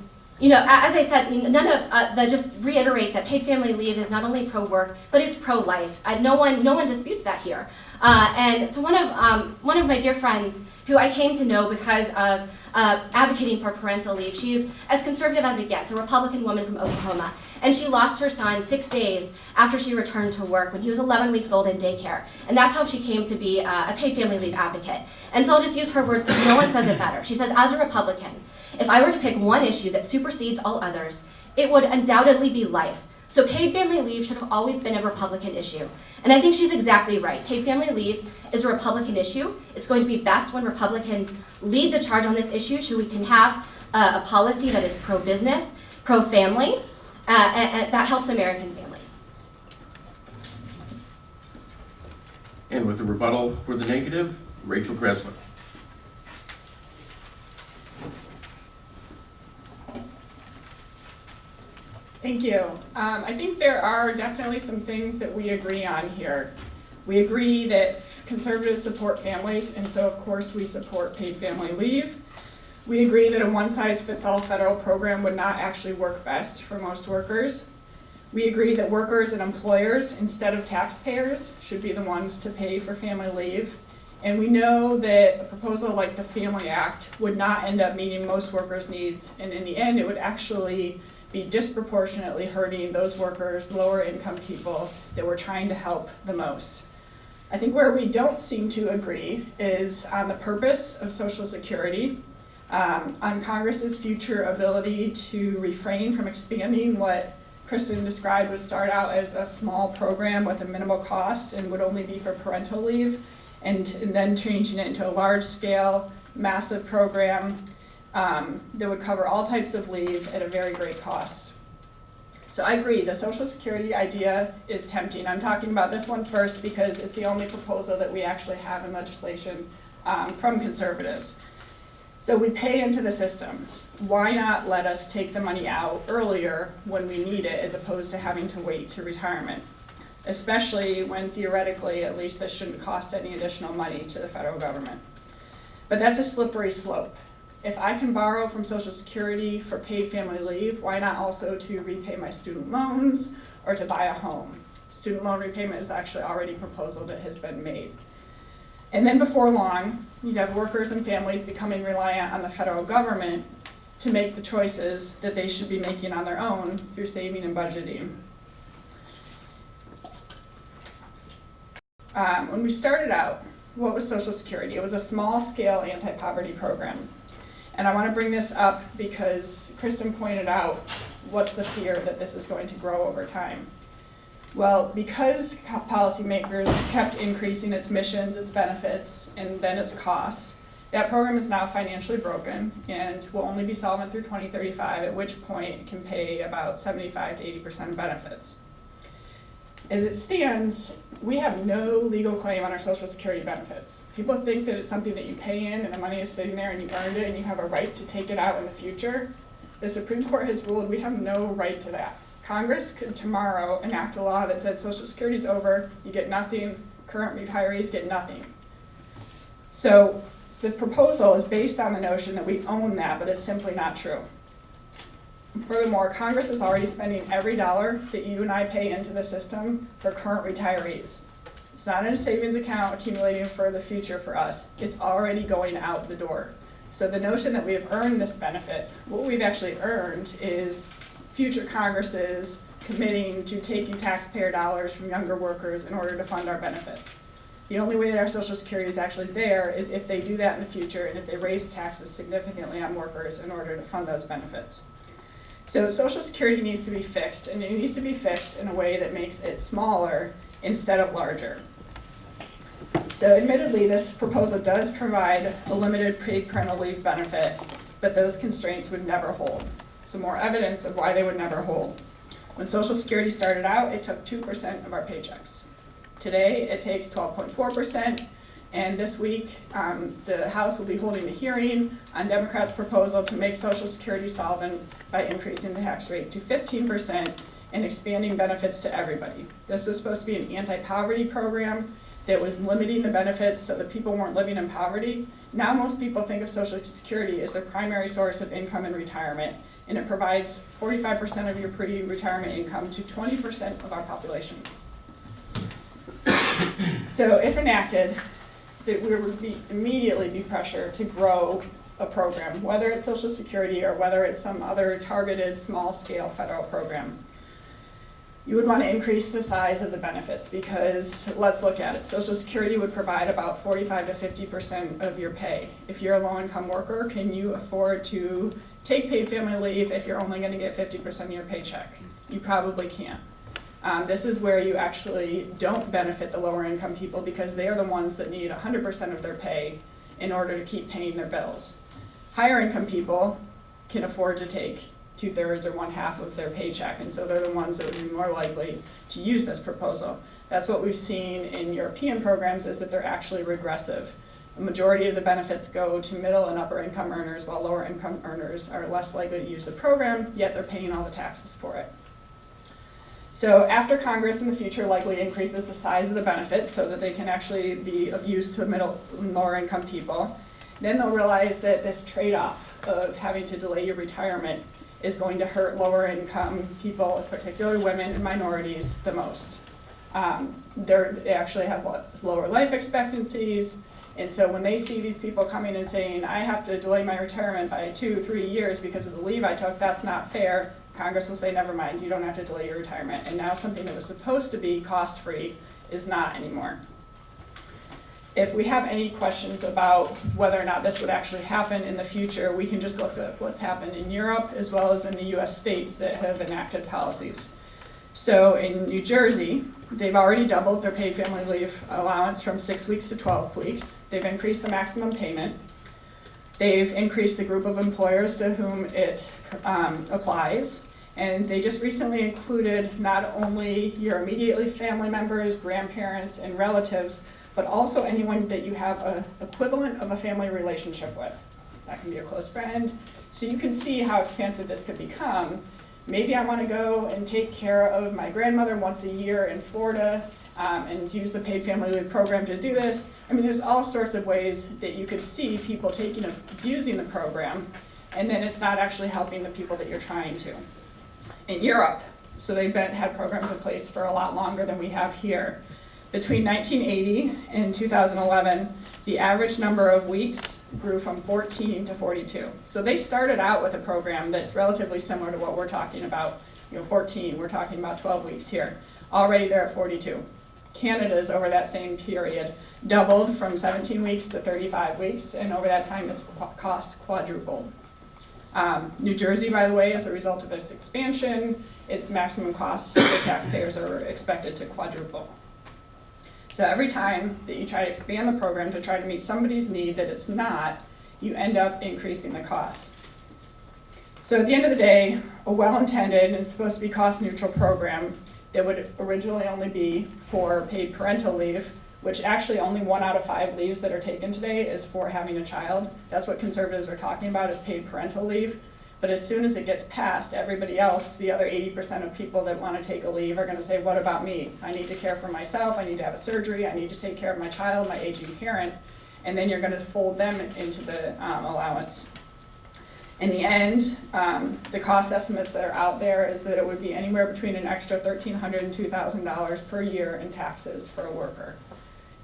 S3: I said, just reiterate that paid family leave is not only pro-work, but it's pro-life. No one disputes that here. And so one of my dear friends, who I came to know because of advocating for parental leave, she's as conservative as it gets, a Republican woman from Oklahoma, and she lost her son 6 days after she returned to work when he was 11 weeks old in daycare. And that's how she came to be a paid family leave advocate. And so I'll just use her words because no one says it better. She says, as a Republican, if I were to pick one issue that supersedes all others, it would undoubtedly be life. So paid family leave should have always been a Republican issue. And I think she's exactly right. Paid family leave is a Republican issue. It's going to be best when Republicans lead the charge on this issue so we can have a policy that is pro-business, pro-family, and that helps American families.
S1: And with the rebuttal for the negative, Rachel Gressler.
S5: Thank you. I think there are definitely some things that we agree on here. We agree that conservatives support families, and so of course we support paid family leave. We agree that a one-size-fits-all federal program would not actually work best for most workers. We agree that workers and employers, instead of taxpayers, should be the ones to pay for family leave. And we know that a proposal like the Family Act would not end up meeting most workers' needs, and in the end it would actually be disproportionately hurting those workers, lower income people that we're trying to help the most. I think where we don't seem to agree is on the purpose of Social Security, on Congress's future ability to refrain from expanding what Kristen described would start out as a small program with a minimal cost and would only be for parental leave, and then changing it into a large scale, massive program that would cover all types of leave at a very great cost. So I agree, the Social Security idea is tempting. I'm talking about this one first because it's the only proposal that we actually have in legislation from conservatives. So we pay into the system. Why not let us take the money out earlier when we need it as opposed to having to wait to retirement? Especially when theoretically, at least this shouldn't cost any additional money to the federal government. But that's a slippery slope. If I can borrow from Social Security for paid family leave, why not also to repay my student loans or to buy a home? Student loan repayment is actually already a proposal that has been made. And then before long, you have workers and families becoming reliant on the federal government to make the choices that they should be making on their own through saving and budgeting. When we started out, what was Social Security? It was a small-scale anti-poverty program. And I want to bring this up because Kristen pointed out what's the fear that this is going to grow over time. Well, because policymakers kept increasing its missions, its benefits, and then its costs, that program is now financially broken and will only be solvent through 2035, at which point it can pay about 75 to 80% of benefits. As it stands, we have no legal claim on our Social Security benefits. People think that it's something that you pay in and the money is sitting there and you earned it and you have a right to take it out in the future. The Supreme Court has ruled we have no right to that. Congress could tomorrow enact a law that said Social Security is over, you get nothing, current retirees get nothing. So the proposal is based on the notion that we own that, but it's simply not true. Furthermore, Congress is already spending every dollar that you and I pay into the system for current retirees. It's not in a savings account accumulating for the future for us. It's already going out the door. So the notion that we have earned this benefit, what we've actually earned is future Congresses committing to taking taxpayer dollars from younger workers in order to fund our benefits. The only way that our Social Security is actually there is if they do that in the future and if they raise taxes significantly on workers in order to fund those benefits. So Social Security needs to be fixed, and it needs to be fixed in a way that makes it smaller instead of larger. So admittedly, this proposal does provide a limited paid parental leave benefit, but those constraints would never hold. Some more evidence of why they would never hold. When Social Security started out, it took 2% of our paychecks. Today, it takes 12.4%, and this week, the House will be holding a hearing on Democrats' proposal to make Social Security solvent by increasing the tax rate to 15% and expanding benefits to everybody. This was supposed to be an anti-poverty program that was limiting the benefits so that people weren't living in poverty. Now most people think of Social Security as their primary source of income in retirement, and it provides 45% of your pre-retirement income to 20% of our population. So if enacted, there would immediately be pressure to grow a program, whether it's Social Security or whether it's some other targeted small-scale federal program. You would want to increase the size of the benefits because, let's look at it, Social Security would provide about 45 to 50% of your pay. If you're a low-income worker, can you afford to take paid family leave if you're only going to get 50% of your paycheck? You probably can't. This is where you actually don't benefit the lower income people because they are the ones that need 100% of their pay in order to keep paying their bills. Higher income people can afford to take 2/3 or 1/2 of their paycheck, and so they're the ones that would be more likely to use this proposal. That's what we've seen in European programs, is that they're actually regressive. The majority of the benefits go to middle and upper income earners, while lower income earners are less likely to use the program, yet they're paying all the taxes for it. So after Congress in the future likely increases the size of the benefits so that they can actually be of use to middle and lower income people, then they'll realize that this trade-off of having to delay your retirement is going to hurt lower income people, particularly women and minorities, the most. They actually have lower life expectancies, and so when they see these people coming and saying, I have to delay my retirement by 2-3 years because of the leave I took, that's not fair, Congress will say, never mind, you don't have to delay your retirement. And now something that was supposed to be cost-free is not anymore. If we have any questions about whether or not this would actually happen in the future, we can just look at what's happened in Europe as well as in the US states that have enacted policies. So in New Jersey, they've already doubled their paid family leave allowance from 6 weeks to 12 weeks. They've increased the maximum payment. They've increased the group of employers to whom it applies. And they just recently included not only your immediately family members, grandparents, and relatives, but also anyone that you have an equivalent of a family relationship with. That can be a close friend. So you can see how expansive this could become. Maybe I want to go and take care of my grandmother once a year in Florida and use the paid family leave program to do this. I mean, there's all sorts of ways that you could see people abusing the program, and then it's not actually helping the people that you're trying to. In Europe, so they've had programs in place for a lot longer than we have here. Between 1980 and 2011, the average number of weeks grew from 14 to 42. So they started out with a program that's relatively similar to what we're talking about. 14, we're talking about 12 weeks here. Already they're at 42. Canada's over that same period doubled from 17 weeks to 35 weeks, and over that time its cost quadrupled. New Jersey, by the way, as a result of its expansion, its maximum costs for taxpayers are expected to quadruple. So every time that you try to expand the program to try to meet somebody's need that it's not, you end up increasing the costs. So at the end of the day, a well-intended and supposed to be cost-neutral program that would originally only be for paid parental leave, which actually only 1 out of 5 leaves that are taken today is for having a child. That's what conservatives are talking about, is paid parental leave. But as soon as it gets passed, everybody else, the other 80% of people that want to take a leave, are going to say, what about me? I need to care for myself, I need to have a surgery, I need to take care of my child, my aging parent, and then you're going to fold them into the allowance. In the end, the cost estimates that are out there is that it would be anywhere between an extra $1,300 and $2,000 per year in taxes for a worker.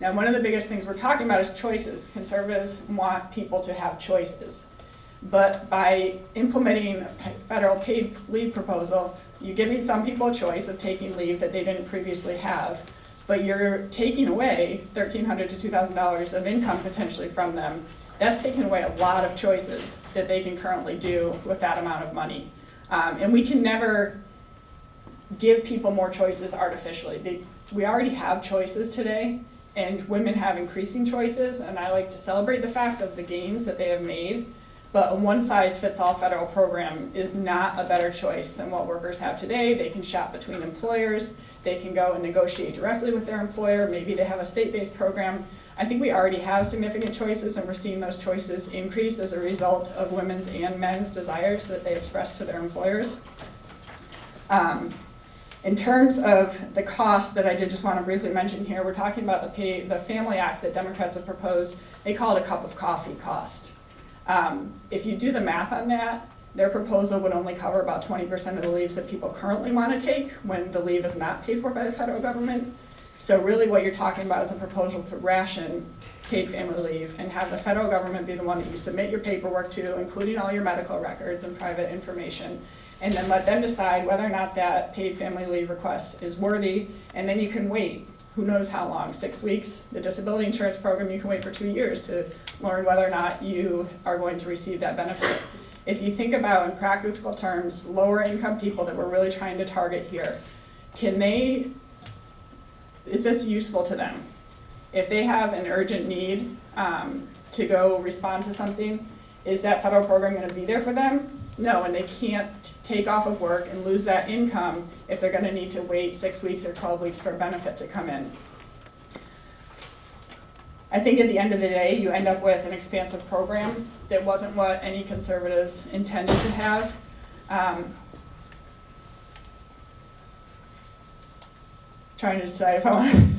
S5: Now, one of the biggest things we're talking about is choices. Conservatives want people to have choices. But by implementing a federal paid leave proposal, you're giving some people a choice of taking leave that they didn't previously have, but you're taking away $1,300 to $2,000 of income potentially from them. That's taking away a lot of choices that they can currently do with that amount of money. And we can never give people more choices artificially. We already have choices today, and women have increasing choices, and I like to celebrate the fact of the gains that they have made. But a one-size-fits-all federal program is not a better choice than what workers have today. They can shop between employers. They can go and negotiate directly with their employer. Maybe they have a state-based program. I think we already have significant choices, and we're seeing those choices increase as a result of women's and men's desires that they express to their employers. In terms of the cost that I did just want to briefly mention here, we're talking about the Family Act that Democrats have proposed. They call it a cup of coffee cost. If you do the math on that, their proposal would only cover about 20% of the leaves that people currently want to take when the leave is not paid for by the federal government. So really what you're talking about is a proposal to ration paid family leave and have the federal government be the one that you submit your paperwork to, including all your medical records and private information, and then let them decide whether or not that paid family leave request is worthy, and then you can wait. Who knows how long, 6 weeks? The disability insurance program, you can wait for 2 years to learn whether or not you are going to receive that benefit. If you think about, in practical terms, lower income people that we're really trying to target here, is this useful to them? If they have an urgent need to go respond to something, is that federal program going to be there for them? No, and they can't take off of work and lose that income if they're going to need to wait 6 weeks or 12 weeks for a benefit to come in. I think at the end of the day, you end up with an expansive program that wasn't what any conservatives intended to have. Trying to decide if I want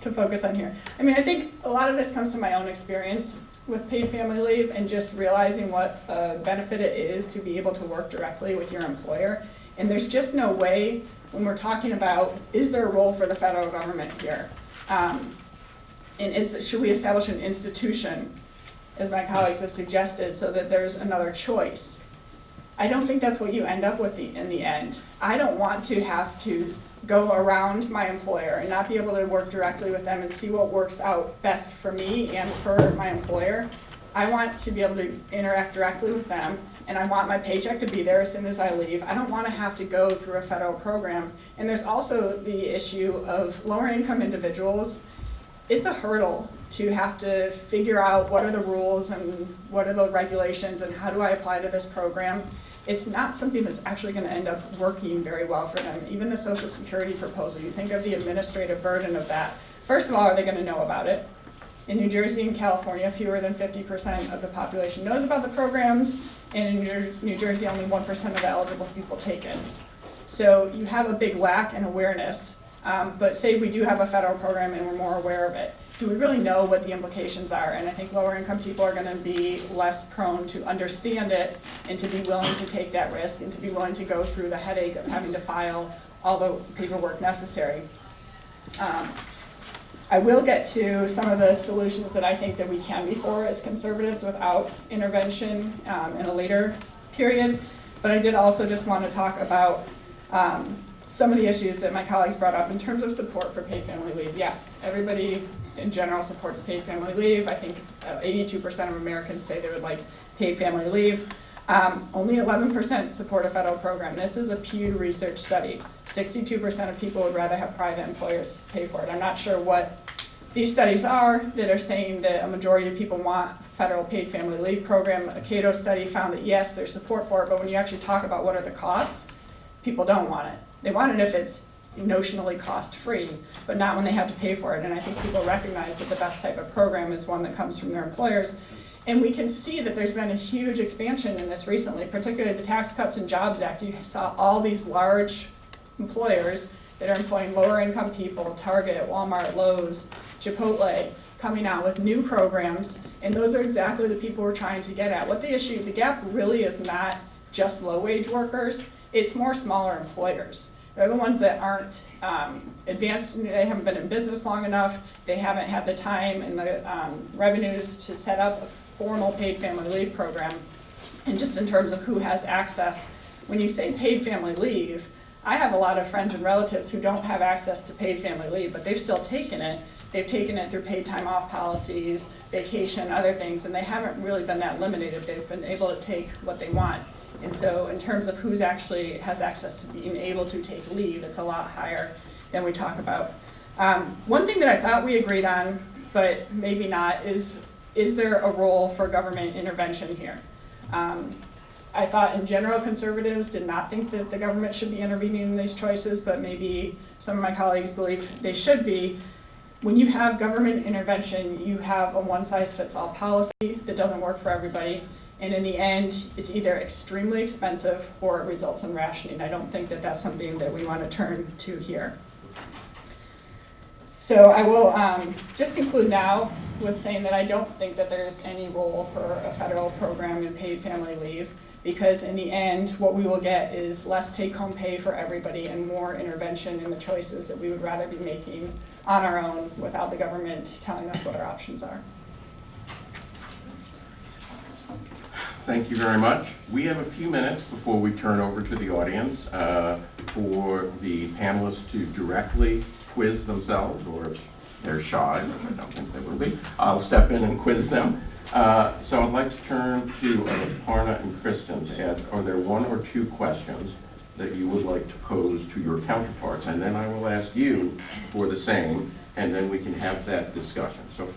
S5: to focus on here. I mean, I think a lot of this comes from my own experience with paid family leave and just realizing what a benefit it is to be able to work directly with your employer. And there's just no way, when we're talking about, is there a role for the federal government here? And should we establish an institution, as my colleagues have suggested, so that there's another choice? I don't think that's what you end up with in the end. I don't want to have to go around my employer and not be able to work directly with them and see what works out best for me and for my employer. I want to be able to interact directly with them, and I want my paycheck to be there as soon as I leave. I don't want to have to go through a federal program. And there's also the issue of lower income individuals. It's a hurdle to have to figure out what are the rules and what are the regulations and how do I apply to this program. It's not something that's actually going to end up working very well for them. Even the Social Security proposal, you think of the administrative burden of that. First of all, are they going to know about it? In New Jersey and California, fewer than 50% of the population knows about the programs, and in New Jersey, only 1% of eligible people take it. So you have a big lack in awareness, but say we do have a federal program and we're more aware of it. Do we really know what the implications are? And I think lower income people are going to be less prone to understand it and to be willing to take that risk and to be willing to go through the headache of having to file all the paperwork necessary. I will get to some of the solutions that I think that we can be for as conservatives without intervention in a later period, but I did also just want to talk about some of the issues that my colleagues brought up in terms of support for paid family leave. Yes, everybody in general supports paid family leave. I think 82% of Americans say they would like paid family leave. Only 11% support a federal program. This is a Pew Research study. 62% of people would rather have private employers pay for it. I'm not sure what these studies are that are saying that a majority of people want federal paid family leave program. A Cato study found that yes, there's support for it, but when you actually talk about what are the costs, people don't want it. They want it if it's notionally cost-free, but not when they have to pay for it. And I think people recognize that the best type of program is one that comes from their employers. And we can see that there's been a huge expansion in this recently, particularly the Tax Cuts and Jobs Act. You saw all these large employers that are employing lower income people, Target, Walmart, Lowe's, Chipotle, coming out with new programs, and those are exactly the people we're trying to get at. What the gap really is not just low wage workers, it's more smaller employers. They're the ones that aren't advanced, they haven't been in business long enough, they haven't had the time and the revenues to set up a formal paid family leave program. And just in terms of who has access, when you say paid family leave, I have a lot of friends and relatives who don't have access to paid family leave, but they've still taken it. They've taken it through paid time off policies, vacation, other things, and they haven't really been that limited. They've been able to take what they want. And so in terms of who's actually has access to being able to take leave, it's a lot higher than we talk about. One thing that I thought we agreed on, but maybe not, is there a role for government intervention here? I thought in general conservatives did not think that the government should be intervening in these choices, but maybe some of my colleagues believe they should be. When you have government intervention, you have a one-size-fits-all policy that doesn't work for everybody. And in the end, it's either extremely expensive or it results in rationing. I don't think that that's something that we want to turn to here. So I will just conclude now with saying that I don't think that there's any role for a federal program in paid family leave, because in the end, what we will get is less take-home pay for everybody and more intervention in the choices that we would rather be making on our own without the government telling us what our options are.
S1: Thank you very much. We have a few minutes before we turn over to the audience for the panelists to directly quiz themselves, or if they're shy, which I don't think they will be, I'll step in and quiz them. So I'd like to turn to Parna and Kristen to ask, are there one or two questions that you would like to pose to your counterparts? And then I will ask you for the same, and then we can have that discussion. So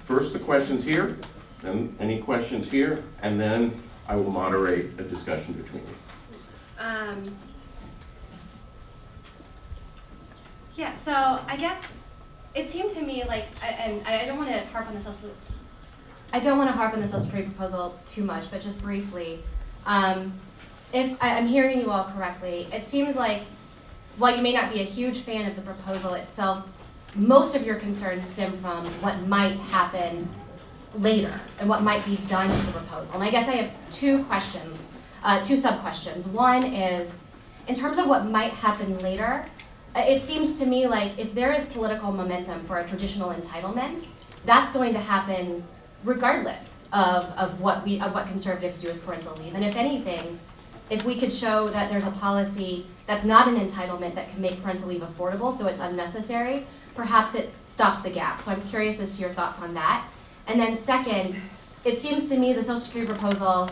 S1: first the questions here, then any questions here, and then I will moderate a discussion between you.
S3: Yeah, so I guess it seemed to me like, and I don't want to harp on the Social Security proposal too much, but just briefly, if I'm hearing you all correctly, it seems like while you may not be a huge fan of the proposal itself, most of your concerns stem from what might happen later and what might be done to the proposal. And I guess I have two questions, two sub-questions. One is, in terms of what might happen later, it seems to me like if there is political momentum for a traditional entitlement, that's going to happen regardless of what conservatives do with parental leave. And if anything, if we could show that there's a policy that's not an entitlement that can make parental leave affordable, so it's unnecessary, perhaps it stops the gap. So I'm curious as to your thoughts on that. And then second, it seems to me the Social Security proposal,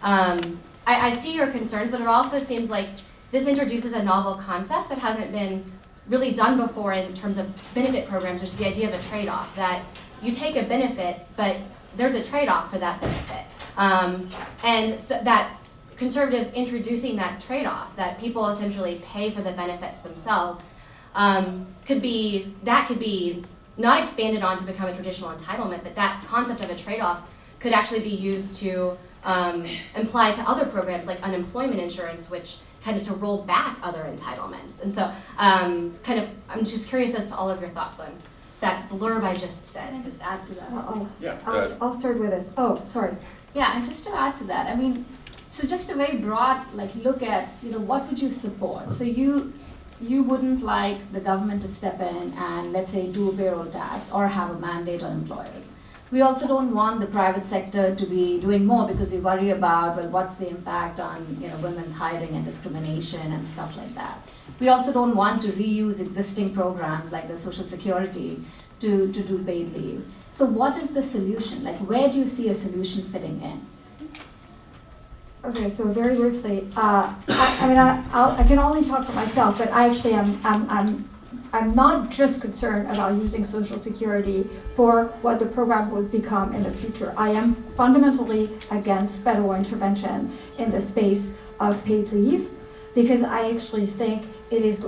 S3: I see your concerns, but it also seems like this introduces a novel concept that hasn't been really done before in terms of benefit programs, which is the idea of a trade-off, that you take a benefit, but there's a trade-off for that benefit. And so that conservatives introducing that trade-off, that people essentially pay for the benefits themselves, could be not expanded on to become a traditional entitlement, but that concept of a trade-off could actually be used to apply to other programs like unemployment insurance, which kind of to roll back other entitlements. And so I'm just curious as to all of your thoughts on that blurb I just said.
S2: Can I just add to that?
S1: Yeah.
S4: I'll start with this. Oh, sorry.
S2: Yeah, and just to add to that, I mean, so just a very broad look at, what would you support? So you wouldn't like the government to step in and, let's say, do a payroll tax or have a mandate on employers. We also don't want the private sector to be doing more because we worry about, well, what's the impact on women's hiring and discrimination and stuff like that. We also don't want to reuse existing programs like the Social Security to do paid leave. So what is the solution? Where do you see a solution fitting in?
S4: Okay, so very briefly, I can only talk for myself, but I actually I'm not just concerned about using Social Security for what the program would become in the future. I am fundamentally against federal intervention in the space of paid leave, because I actually think it is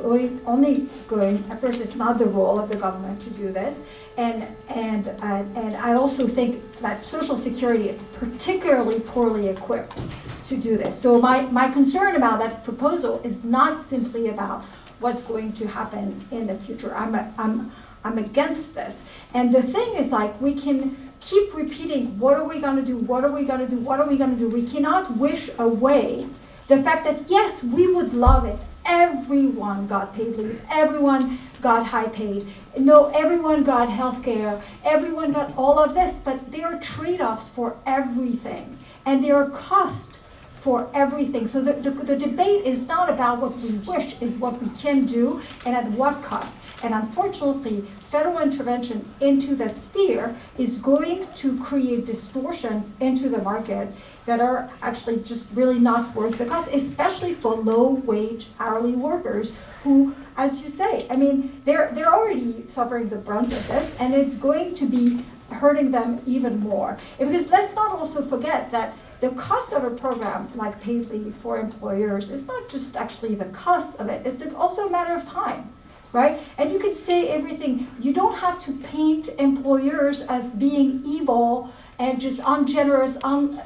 S4: only going, at first it's not the role of the government to do this, and I also think that Social Security is particularly poorly equipped to do this. So my concern about that proposal is not simply about what's going to happen in the future. I'm against this. And the thing is, like, we can keep repeating, what are we going to do? What are we going to do? What are we going to do? We cannot wish away the fact that, yes, we would love it. Everyone got paid leave. Everyone got high paid. No, everyone got health care. Everyone got all of this. But there are trade-offs for everything. And there are costs for everything. So the debate is not about what we wish, is what we can do and at what cost. And unfortunately, federal intervention into that sphere is going to create distortions into the market that are actually just really not worth the cost, especially for low-wage hourly workers who, as you say, I mean, they're already suffering the brunt of this, and it's going to be hurting them even more. Because let's not also forget that the cost of a program like paid leave for employers is not just actually the cost of it, it's also a matter of time. Right? And you can say everything. You don't have to paint employers as being evil and just ungenerous,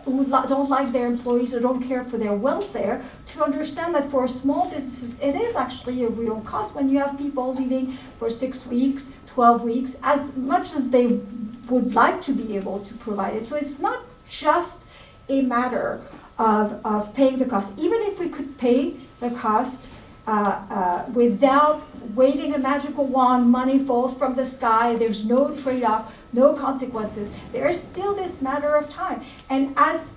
S4: who don't like their employees or don't care for their welfare, to understand that for small businesses, it is actually a real cost when you have people leaving for 6 weeks, 12 weeks, as much as they would like to be able to provide it. So it's not just a matter of paying the cost. Even if we could pay the cost without waving a magical wand, money falls from the sky, there's no trade-off, no consequences. There is still this matter of time. And as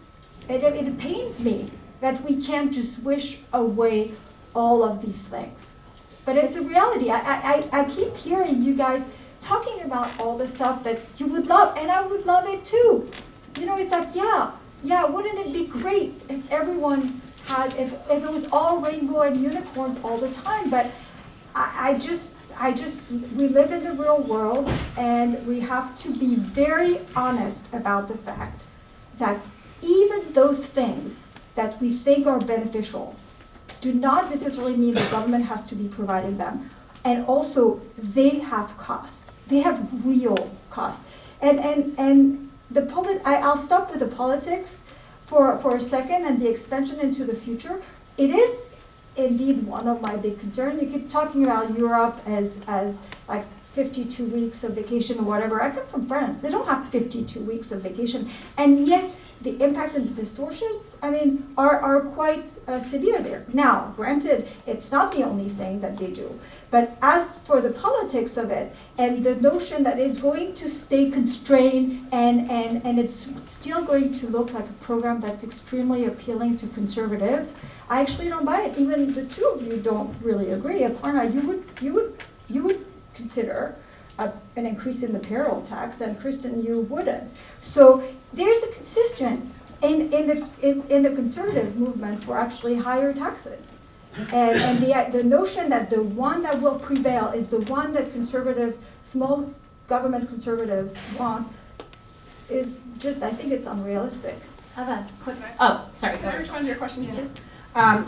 S4: it pains me that we can't just wish away all of these things. But it's a reality. I keep hearing you guys talking about all the stuff that you would love, and I would love it too. You know, it's like, yeah, wouldn't it be great if everyone had, if it was all rainbow and unicorns all the time? But I just, we live in the real world, and we have to be very honest about the fact that even those things that we think are beneficial do not necessarily mean the government has to be providing them. And also, they have cost. They have real cost. And the I'll stop with the politics for a second and the expansion into the future. It is indeed one of my big concerns. You keep talking about Europe as like 52 weeks of vacation or whatever. I come from France. They don't have 52 weeks of vacation. And yet the impact and the distortions, I mean, are quite severe there. Now, granted, it's not the only thing that they do. But as for the politics of it, and the notion that it's going to stay constrained and it's still going to look like a program that's extremely appealing to conservative, I actually don't buy it. Even the two of you don't really agree. Aparna, you would consider an increase in the payroll tax, and Kristen, you wouldn't. So there's a consistent in the conservative movement for actually higher taxes. And the notion that the one that will prevail is the one that conservatives, small government conservatives want, is just, I think it's unrealistic.
S3: I have a quick, oh, sorry.
S5: Can I respond to your questions too?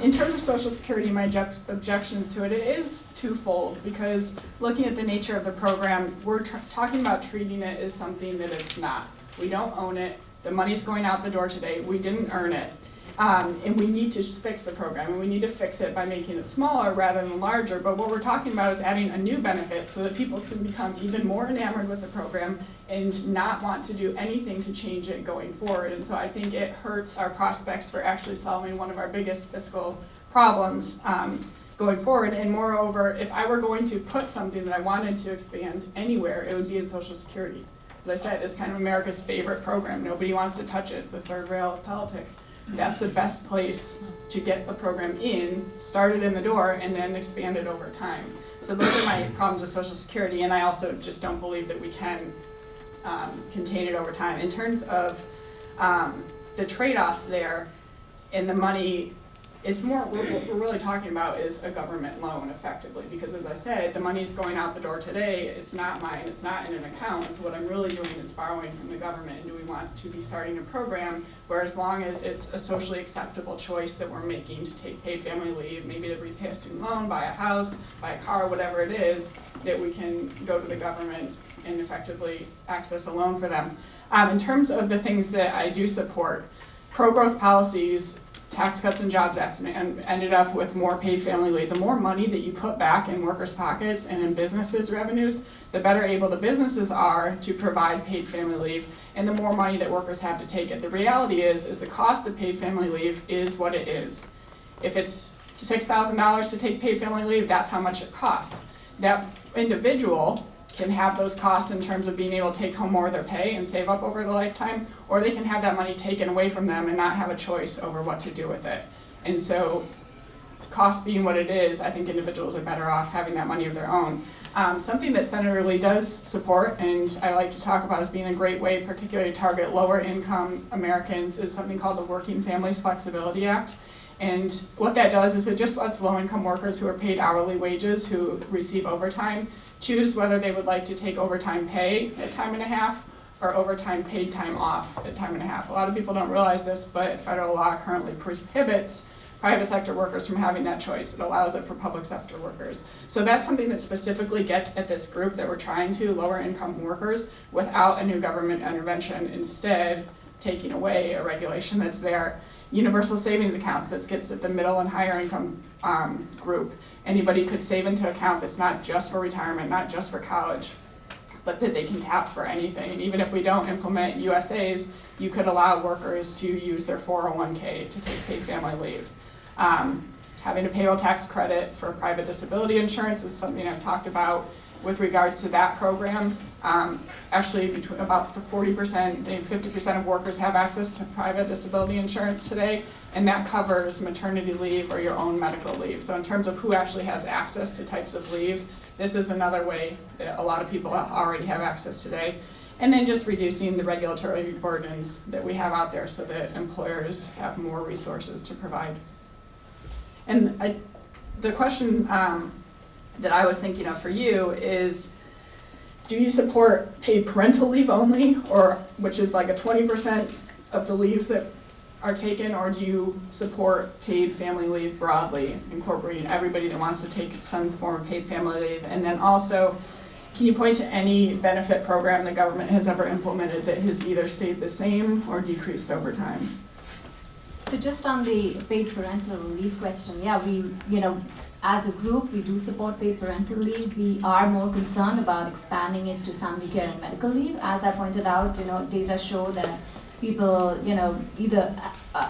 S5: In terms of Social Security, my objections to it is twofold, because looking at the nature of the program, we're talking about treating it as something that it's not. We don't own it. The money's going out the door today. We didn't earn it. And we need to fix the program, and we need to fix it by making it smaller rather than larger. But what we're talking about is adding a new benefit so that people can become even more enamored with the program and not want to do anything to change it going forward. And so I think it hurts our prospects for actually solving one of our biggest fiscal problems going forward. And moreover, if I were going to put something that I wanted to expand anywhere, it would be in Social Security. As I said, it's kind of America's favorite program. Nobody wants to touch it. It's the third rail of politics. That's the best place to get the program in, start it in the door, and then expand it over time. So those are my problems with Social Security, and I also just don't believe that we can contain it over time. In terms of the trade-offs there, And the money is more, what we're really talking about is a government loan effectively, because as I said, the money's going out the door today, it's not mine, it's not in an account, so what I'm really doing is borrowing from the government. And do we want to be starting a program where, as long as it's a socially acceptable choice that we're making to take paid family leave, maybe to repay a student loan, buy a house, buy a car, whatever it is, that we can go to the government and effectively access a loan for them. In terms of the things that I do support, pro-growth policies, Tax Cuts and Jobs Act, and ended up with more paid family leave. The more money that you put back in workers' pockets and in businesses' revenues, the better able the businesses are to provide paid family leave, and the more money that workers have to take it. The reality is the cost of paid family leave is what it is. If it's $6,000 to take paid family leave, that's how much it costs. That individual can have those costs in terms of being able to take home more of their pay and save up over the lifetime, or they can have that money taken away from them and not have a choice over what to do with it. And so, cost being what it is, I think individuals are better off having that money of their own. Something that Senator Lee does support, and I like to talk about as being a great way, particularly to target lower income Americans, is something called the Working Families Flexibility Act. And what that does is it just lets low-income workers who are paid hourly wages, who receive overtime, choose whether they would like to take overtime pay at time and a half or overtime paid time off at time and a half. A lot of people don't realize this, but federal law currently prohibits private sector workers from having that choice. It allows it for public sector workers. So that's something that specifically gets at this group that we're trying to, lower income workers, without a new government intervention, instead taking away a regulation that's there. Universal savings accounts, that gets at the middle and higher income group. Anybody could save into an account that's not just for retirement, not just for college, but that they can tap for anything. And even if we don't implement USAs, you could allow workers to use their 401k to take paid family leave. Having a payroll tax credit for private disability insurance is something I've talked about with regards to that program. Actually, between about 40%, maybe 50% of workers have access to private disability insurance today, and that covers maternity leave or your own medical leave. So in terms of who actually has access to types of leave, this is another way that a lot of people already have access today. And then just reducing the regulatory burdens that we have out there so that employers have more resources to provide. And the question that I was thinking of for you is, do you support paid parental leave only, or which is like a 20% of the leaves that are taken, or do you support paid family leave broadly, incorporating everybody that wants to take some form of paid family leave? And then also, can you point to any benefit program the government has ever implemented that has either stayed the same or decreased over time?
S2: So just on the paid parental leave question, yeah, we, as a group, we do support paid parental leave. We are more concerned about expanding it to family care and medical leave. As I pointed out, data show that people, either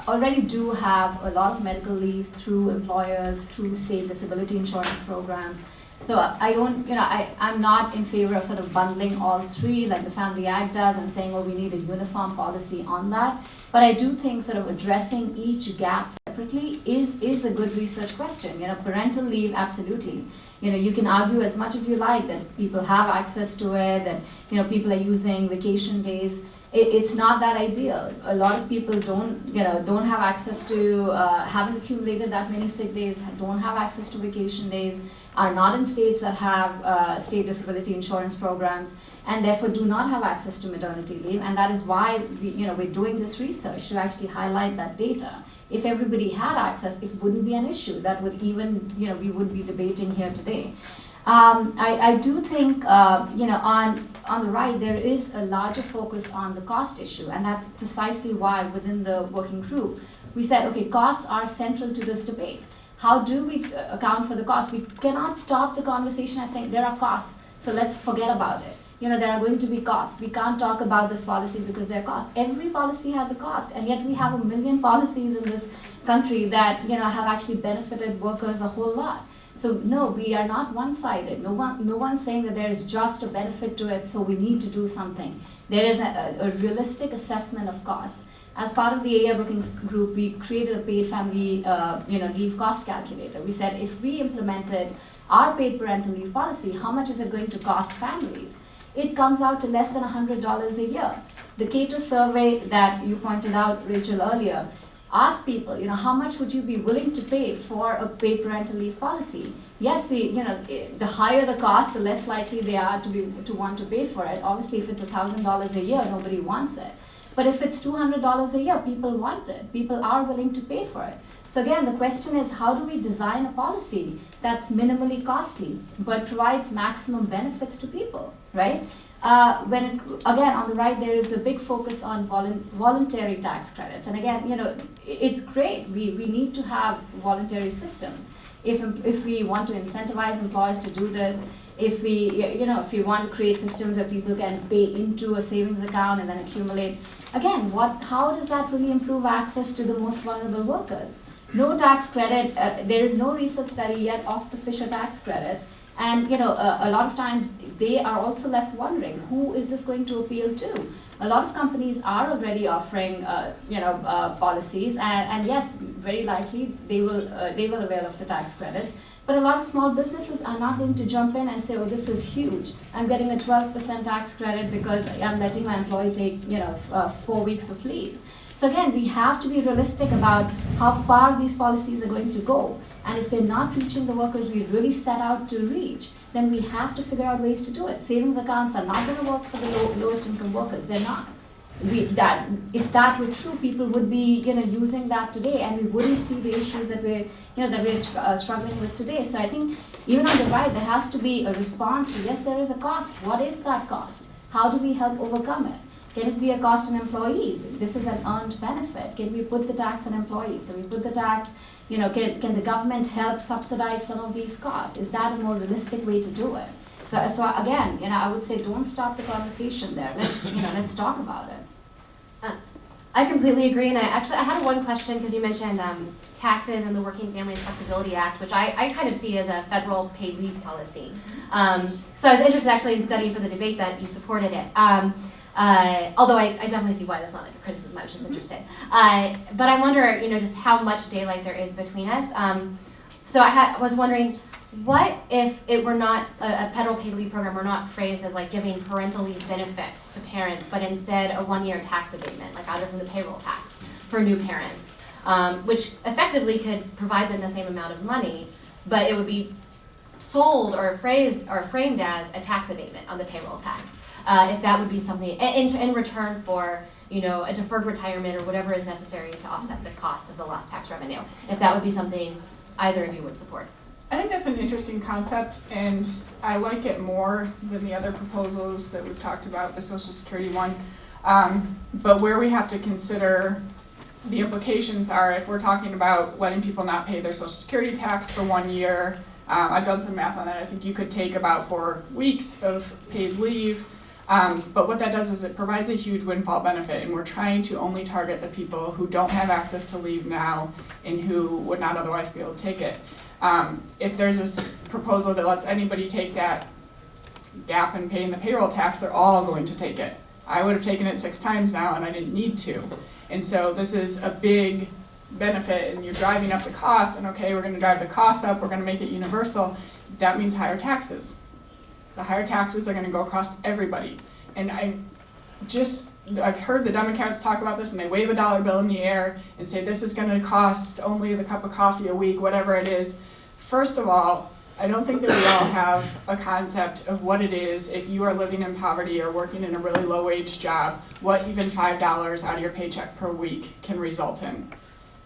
S2: already do have a lot of medical leave through employers, through state disability insurance programs. So I'm not in favor of sort of bundling all three like the Family Act does and saying, we need a uniform policy on that. But I do think sort of addressing each gap separately is a good research question. Parental leave, absolutely. You can argue as much as you like that people have access to it, that people are using vacation days. It's not that ideal. A lot of people don't have access to, haven't accumulated that many sick days, don't have access to vacation days, are not in states that have state disability insurance programs, and therefore do not have access to maternity leave. And that is why we're doing this research to actually highlight that data. If everybody had access, it wouldn't be an issue that would even, we would be debating here today. I do think, on the right, there is a larger focus on the cost issue, and that's precisely why within the working group, we said, okay, costs are central to this debate. How do we account for the cost? We cannot stop the conversation at saying there are costs, so let's forget about it. There are going to be costs. We can't talk about this policy because there are costs. Every policy has a cost, and yet we have 1 million policies in this country that have actually benefited workers a whole lot. So no, we are not one-sided. No one's saying that there is just a benefit to it, so we need to do something. There is a realistic assessment of costs. As part of the A.I. Brookings group, we created a paid family leave cost calculator. We said if we implemented our paid parental leave policy, how much is it going to cost families? It comes out to less than $100 a year. The Cato survey that you pointed out, Rachel, earlier, ask people, how much would you be willing to pay for a paid parental leave policy? Yes, the higher the cost, the less likely they are to want to pay for it. Obviously, if it's $1,000 a year, nobody wants it. But if it's $200 a year, people want it. People are willing to pay for it. So again, the question is, how do we design a policy that's minimally costly but provides maximum benefits to people, right? Again, on the right, there is a big focus on voluntary tax credits. And again, it's great. We need to have voluntary systems. If we want to incentivize employers to do this, if we want to create systems where people can pay into a savings account and then accumulate, again, how does that really improve access to the most vulnerable workers? No tax credit, there is no research study yet of the Fisher tax credits. And a lot of times they are also left wondering, who is this going to appeal to? A lot of companies are already offering policies, and yes, very likely they will avail of the tax credits. But a lot of small businesses are not going to jump in and say, oh, this is huge. I'm getting a 12% tax credit because I'm letting my employee take 4 weeks of leave. So again, we have to be realistic about how far these policies are going to go. And if they're not reaching the workers we really set out to reach, then we have to figure out ways to do it. Savings accounts are not going to work for the lowest income workers. They're not. If that were true, people would be using that today, and we wouldn't see the issues that we're struggling with today. So I think even on the right, there has to be a response to, yes, there is a cost. What is that cost? How do we help overcome it? Can it be a cost on employees? This is an earned benefit. Can we put the tax on employees? Can we put the tax, can the government help subsidize some of these costs? Is that a more realistic way to do it? So again, I would say don't stop the conversation there. Let's talk about it.
S3: I completely agree, and I had one question because you mentioned taxes and the Working Families Flexibility Act, which I kind of see as a federal paid leave policy. So I was interested actually in studying for the debate that you supported it. Although I definitely see why that's not like a criticism, I was just interested. But I wonder, just how much daylight there is between us. So I was wondering, what if it were not a federal paid leave program were not phrased as like giving parental leave benefits to parents, but instead a 1-year tax abatement, like either from the payroll tax for new parents, which effectively could provide them the same amount of money, but it would be sold or phrased or framed as a tax abatement on the payroll tax. If that would be something in return for a deferred retirement or whatever is necessary to offset the cost of the lost tax revenue, if that would be something either of you would support.
S5: I think that's an interesting concept, and I like it more than the other proposals that we've talked about, the Social Security one. But where we have to consider the implications are if we're talking about letting people not pay their Social Security tax for 1 year. I've done some math on that. I think you could take about 4 weeks of paid leave. But what that does is it provides a huge windfall benefit, and we're trying to only target the people who don't have access to leave now and who would not otherwise be able to take it. If there's a proposal that lets anybody take that gap in paying the payroll tax, they're all going to take it. I would have taken it 6 times now, and I didn't need to. And so this is a big benefit, and you're driving up the cost, and okay, we're going to drive the cost up, we're going to make it universal. That means higher taxes. The higher taxes are going to go across everybody. And I've heard the Democrats talk about this, and they wave a dollar bill in the air and say this is going to cost only the cup of coffee a week, whatever it is. First of all, I don't think that we all have a concept of what it is if you are living in poverty or working in a really low wage job, what even $5 out of your paycheck per week can result in.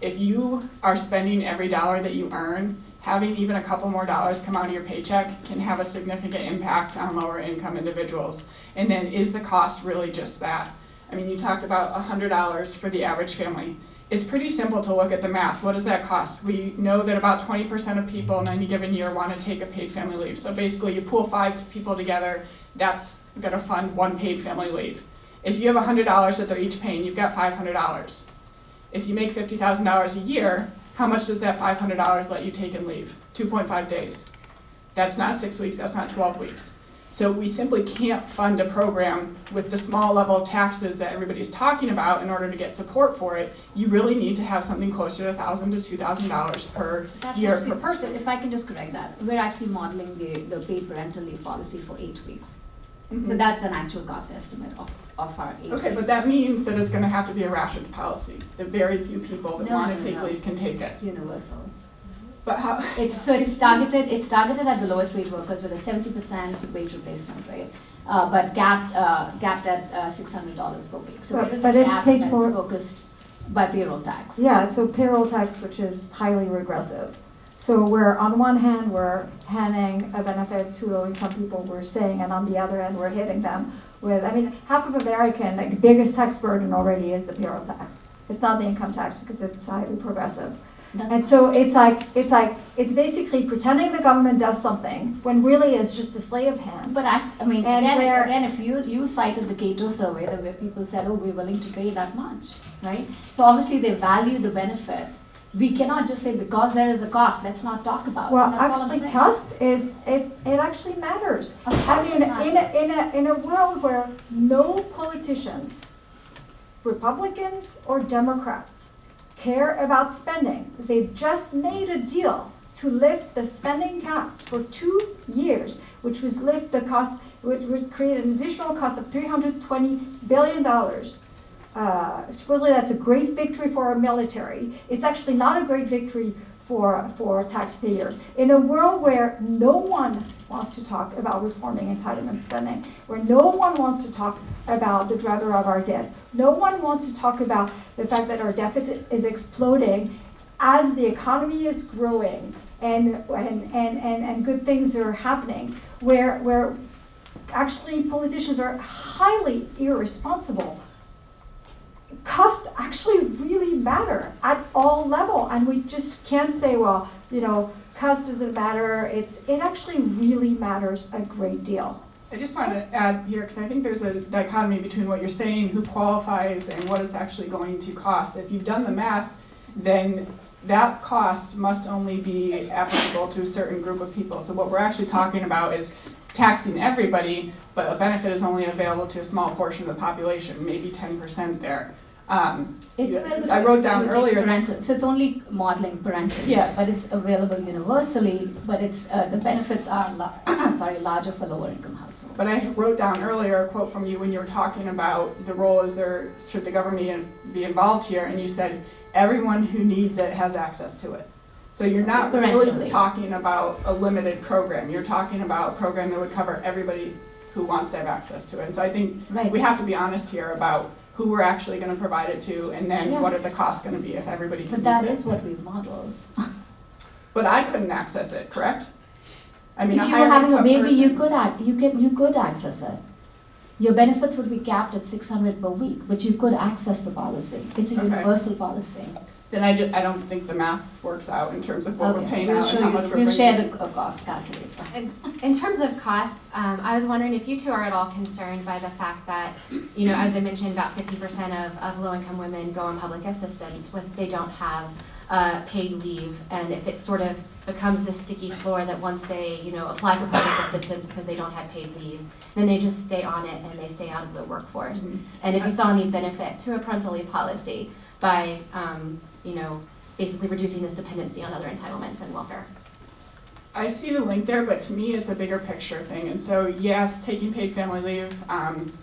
S5: If you are spending every dollar that you earn, having even a couple more dollars come out of your paycheck can have a significant impact on lower income individuals. And then is the cost really just that? I mean, you talked about $100 for the average family. It's pretty simple to look at the math. What does that cost? We know that about 20% of people in any given year want to take a paid family leave. So basically you pool 5 people together, that's going to fund 1 paid family leave. If you have $100 that they're each paying, you've got $500. If you make $50,000 a year, how much does that $500 let you take and leave? 2.5 days. That's not 6 weeks, that's not 12 weeks. So we simply can't fund a program with the small level of taxes that everybody's talking about in order to get support for it. You really need to have something closer to $1,000 to $2,000 per year per person.
S2: If I can just correct that, we're actually modeling the paid parental leave policy for 8 weeks. So that's an actual cost estimate of our age.
S5: Okay, but that means that it's gonna have to be a rationed policy, that very few people that
S2: No,
S5: wanna
S2: no,
S5: take
S2: no.
S5: leave can take it.
S2: Universal.
S5: But how?
S2: It's targeted at the lowest wage workers with a 70% wage replacement rate, but capped at $600 per week. So
S4: But-
S2: there is
S4: but
S2: a
S4: it's
S2: cap
S4: paid
S2: that's
S4: for-
S2: focused by payroll tax.
S4: Yeah, so payroll tax, which is highly regressive. So where on one hand, we're handing a benefit to low-income people, we're saying, and on the other end, we're hitting them with, I mean, half of American, like the biggest tax burden already is the payroll tax. It's not the income tax because it's highly progressive.
S2: That's
S4: And so it's basically pretending the government does something when really it's just a slave hand.
S2: But I mean,
S4: And where-
S2: again, if you cited the Cato survey, where people said, oh, we're willing to pay that much, right? So obviously they value the benefit. We cannot just say because there is a cost, let's not talk about it.
S4: Well,
S2: That's all I'm
S4: actually,
S2: saying.
S4: cost is, it actually matters.
S2: Of
S4: I
S2: course
S4: mean,
S2: it matters.
S4: in a world where no politicians, Republicans or Democrats, care about spending, they just made a deal to lift the spending caps for 2 years, which was lift the cost, which would create an additional cost of $320 billion. Supposedly that's a great victory for our military. It's actually not a great victory for taxpayers. In a world where no one wants to talk about reforming entitlement spending, where no one wants to talk about the driver of our debt, no one wants to talk about the fact that our deficit is exploding as the economy is growing and good things are happening, where actually politicians are highly irresponsible. Costs actually really matter at all level, and we just can't say, well, you know, cost doesn't matter. It actually really matters a great deal.
S5: I just want to add here, because I think there's a dichotomy between what you're saying, who qualifies, and what it's actually going to cost. If you've done the math, then that cost must only be applicable to a certain group of people. So what we're actually talking about is taxing everybody, but a benefit is only available to a small portion of the population, maybe 10% there.
S2: It's available
S5: I
S2: to
S5: wrote down
S2: who takes
S5: earlier.
S2: parental, so it's only modeling parental.
S5: Yes.
S2: But it's available universally, but it's, the benefits are, larger for lower income households.
S5: But I wrote down earlier a quote from you when you were talking about the role is there, should the government be involved here, and you said, everyone who needs it has access to it. So you're not really
S2: Parental.
S5: talking about a limited program, you're talking about a program that would cover everybody who wants to have access to it. And so I think
S2: Right.
S5: we have to be honest here about who we're actually gonna provide it to, and then
S2: Yeah.
S5: what are the costs gonna be if everybody can
S2: But that
S5: use it.
S2: is what we model.
S5: But I couldn't access it, correct? I mean,
S2: If
S5: a
S2: you were
S5: higher
S2: having a
S5: income
S2: baby, you
S5: person-
S2: could access it. Your benefits would be capped at $600 per week, but you could access the policy. It's a
S5: Okay.
S2: universal policy.
S5: Then I don't think the math works out in terms of what we're
S2: Okay,
S5: paying
S2: we'll
S5: out
S2: show
S5: and how
S2: you,
S5: much we're
S2: we'll
S5: bringing
S2: share
S5: in.
S2: the cost calculator.
S3: In terms of cost, I was wondering if you two are at all concerned by the fact that, you know, as I mentioned, about 50% of low-income women go on public assistance when they don't have paid leave, and if it sort of becomes this sticky floor that once they, you know, apply for public assistance because they don't have paid leave, then they just stay on it and they stay out of the workforce.
S5: Mhm.
S3: And if you saw any benefit to a parental leave policy by, you know, basically reducing this dependency on other entitlements and welfare.
S5: I see the link there, but to me, it's a bigger picture thing. And so, yes, taking paid family leave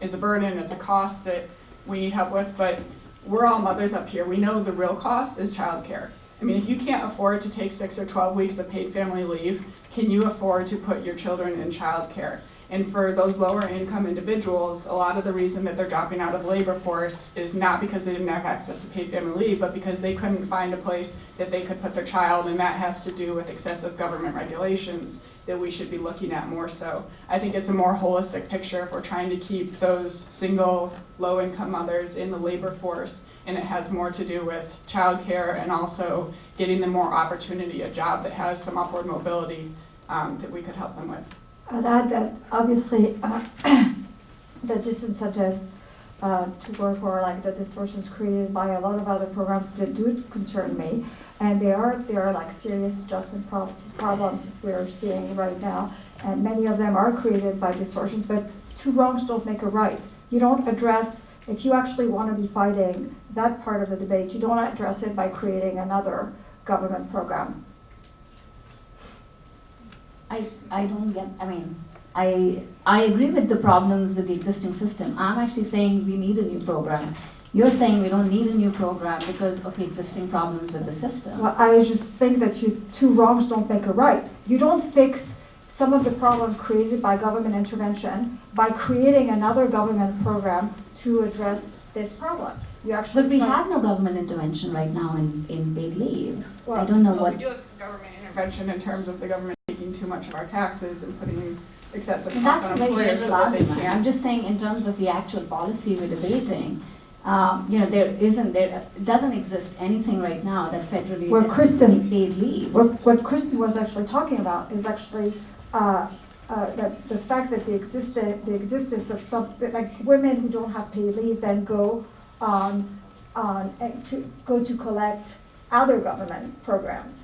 S5: is a burden, it's a cost that we need help with, but we're all mothers up here. We know the real cost is childcare. I mean, if you can't afford to take 6 or 12 weeks of paid family leave, can you afford to put your children in childcare? And for those lower income individuals, a lot of the reason that they're dropping out of the labor force is not because they didn't have access to paid family leave, but because they couldn't find a place that they could put their child, and that has to do with excessive government regulations that we should be looking at more so. I think it's a more holistic picture if we're trying to keep those single low-income mothers in the labor force, and it has more to do with childcare and also getting them more opportunity, a job that has some upward mobility that we could help them with.
S4: I'd add that obviously the disincentive to work, or like the distortions created by a lot of other programs that do concern me, and there are like serious adjustment problems we're seeing right now, and many of them are created by distortions, but two wrongs don't make a right. You don't address, if you actually want to be fighting that part of the debate, you don't address it by creating another government program.
S2: I don't get, I mean, I agree with the problems with the existing system. I'm actually saying we need a new program. You're saying we don't need a new program because of the existing problems with the system.
S4: Well, I just think that two wrongs don't make a right. You don't fix some of the problem created by government intervention by creating another government program to address this problem. You actually
S2: But we have no government intervention right now in paid leave.
S4: Well,
S2: I don't know
S5: Well,
S2: what.
S5: we do have government intervention in terms of the government taking too much of our taxes and putting excessive costs
S2: That's
S5: on
S2: a very
S5: employers
S2: general
S5: so that they
S2: argument. I'm
S5: can't.
S2: just saying in terms of the actual policy we're debating, there doesn't exist anything right now that federally
S4: Well, Kristen-
S2: paid leave.
S4: What Kristen was actually talking about is actually that the fact that the existence of some, like women who don't have paid leave then go to collect other government programs.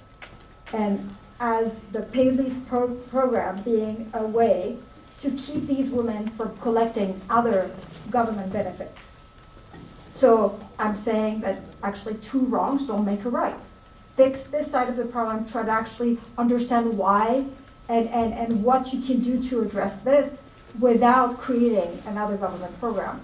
S4: And as the paid leave program being a way to keep these women from collecting other government benefits. So I'm saying that actually two wrongs don't make a right. Fix this side of the problem, try to actually understand why and what you can do to address this without creating another government program.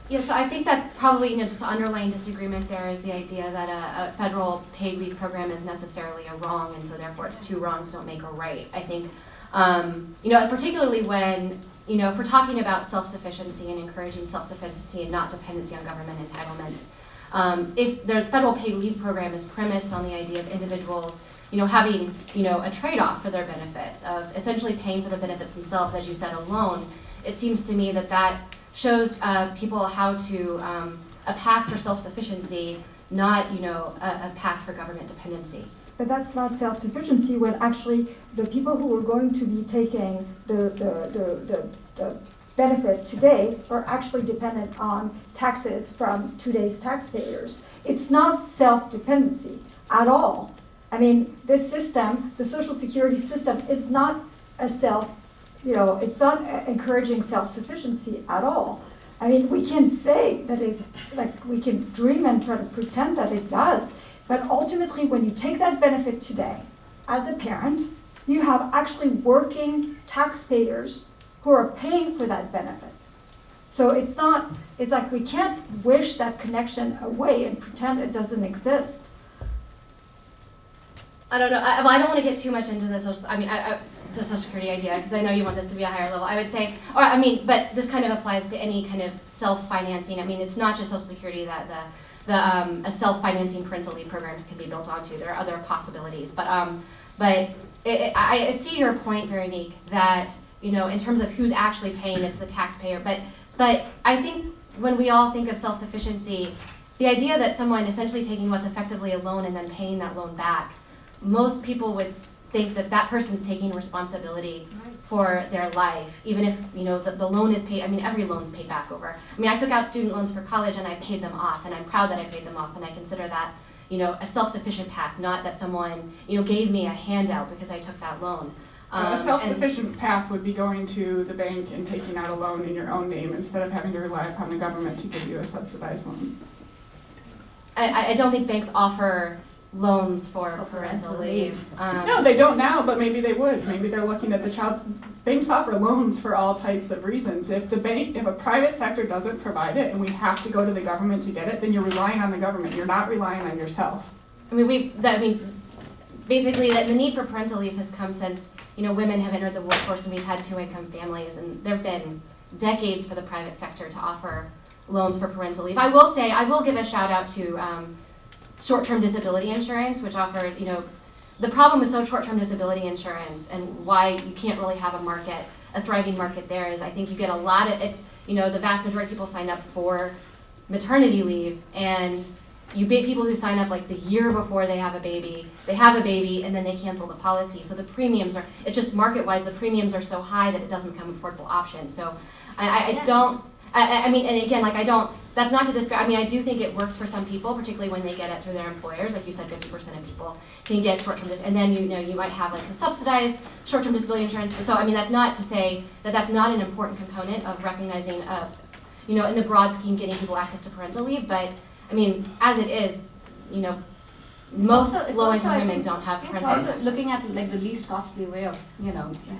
S3: Yeah, so I think that probably, just an underlying disagreement there is the idea that a federal paid leave program is necessarily a wrong, and so therefore it's two wrongs don't make a right. I think, particularly when, if we're talking about self-sufficiency and encouraging self-sufficiency and not dependency on government entitlements, if the federal paid leave program is premised on the idea of individuals, having, a trade-off for their benefits, of essentially paying for the benefits themselves, as you said, alone, it seems to me that shows people how to, a path for self-sufficiency, not, a path for government dependency.
S4: But that's not self-sufficiency when actually the people who are going to be taking the benefit today are actually dependent on taxes from today's taxpayers. It's not self-dependency at all. I mean, this system, the Social Security system, is not it's not encouraging self-sufficiency at all. I mean, we can say that we can dream and try to pretend that it does, but ultimately when you take that benefit today, as a parent, you have actually working taxpayers who are paying for that benefit. So it's like we can't wish that connection away and pretend it doesn't exist.
S3: I don't know. I don't want to get too much into the the Social Security idea, because I know you want this to be a higher level. I would say, but this kind of applies to any kind of self-financing. I mean, it's not just Social Security that a self-financing parental leave program can be built onto. There are other possibilities, but I see your point, Veronique, that in terms of who's actually paying, it's the taxpayer. But I think when we all think of self-sufficiency, the idea that someone essentially taking what's effectively a loan and then paying that loan back, most people would think that person's taking responsibility for their life, even if the loan is paid. I mean, every loan's paid back over. I mean, I took out student loans for college and I paid them off, and I'm proud that I paid them off, and I consider that a self-sufficient path, not that someone gave me a handout because I took that loan.
S5: A self-sufficient path would be going to the bank and taking out a loan in your own name instead of having to rely upon the government to give you a subsidized loan.
S3: I don't think banks offer loans for parental leave.
S5: No, they don't now, but maybe they would. Maybe they're looking at the child. Banks offer loans for all types of reasons. If a private sector doesn't provide it and we have to go to the government to get it, then you're relying on the government. You're not relying on yourself.
S3: Basically, the need for parental leave has come since women have entered the workforce and we've had two-income families, and there have been decades for the private sector to offer loans for parental leave. I will give a shout out to short-term disability insurance, which offers, the problem with short-term disability insurance and why you can't really have a thriving market there is I think you get a lot of, the vast majority of people sign up for maternity leave, and people who sign up like the year before they have a baby, and then they cancel the policy. So the premiums it's just market-wise, the premiums are so high that it doesn't become an affordable option. So that's not to disparage. I mean, I do think it works for some people, particularly when they get it through their employers. Like you said, 50% of people can get short-term and then you might have like a subsidized short-term disability insurance. So I mean, that's not to say that that's not an important component of recognizing, in the broad scheme, getting people access to parental leave. But I mean, as it is, Most
S2: It's
S3: low-income
S2: also, I
S3: women
S2: think,
S3: don't have
S2: It's
S3: parental
S2: also
S3: assistance.
S2: looking at like the least costly way of,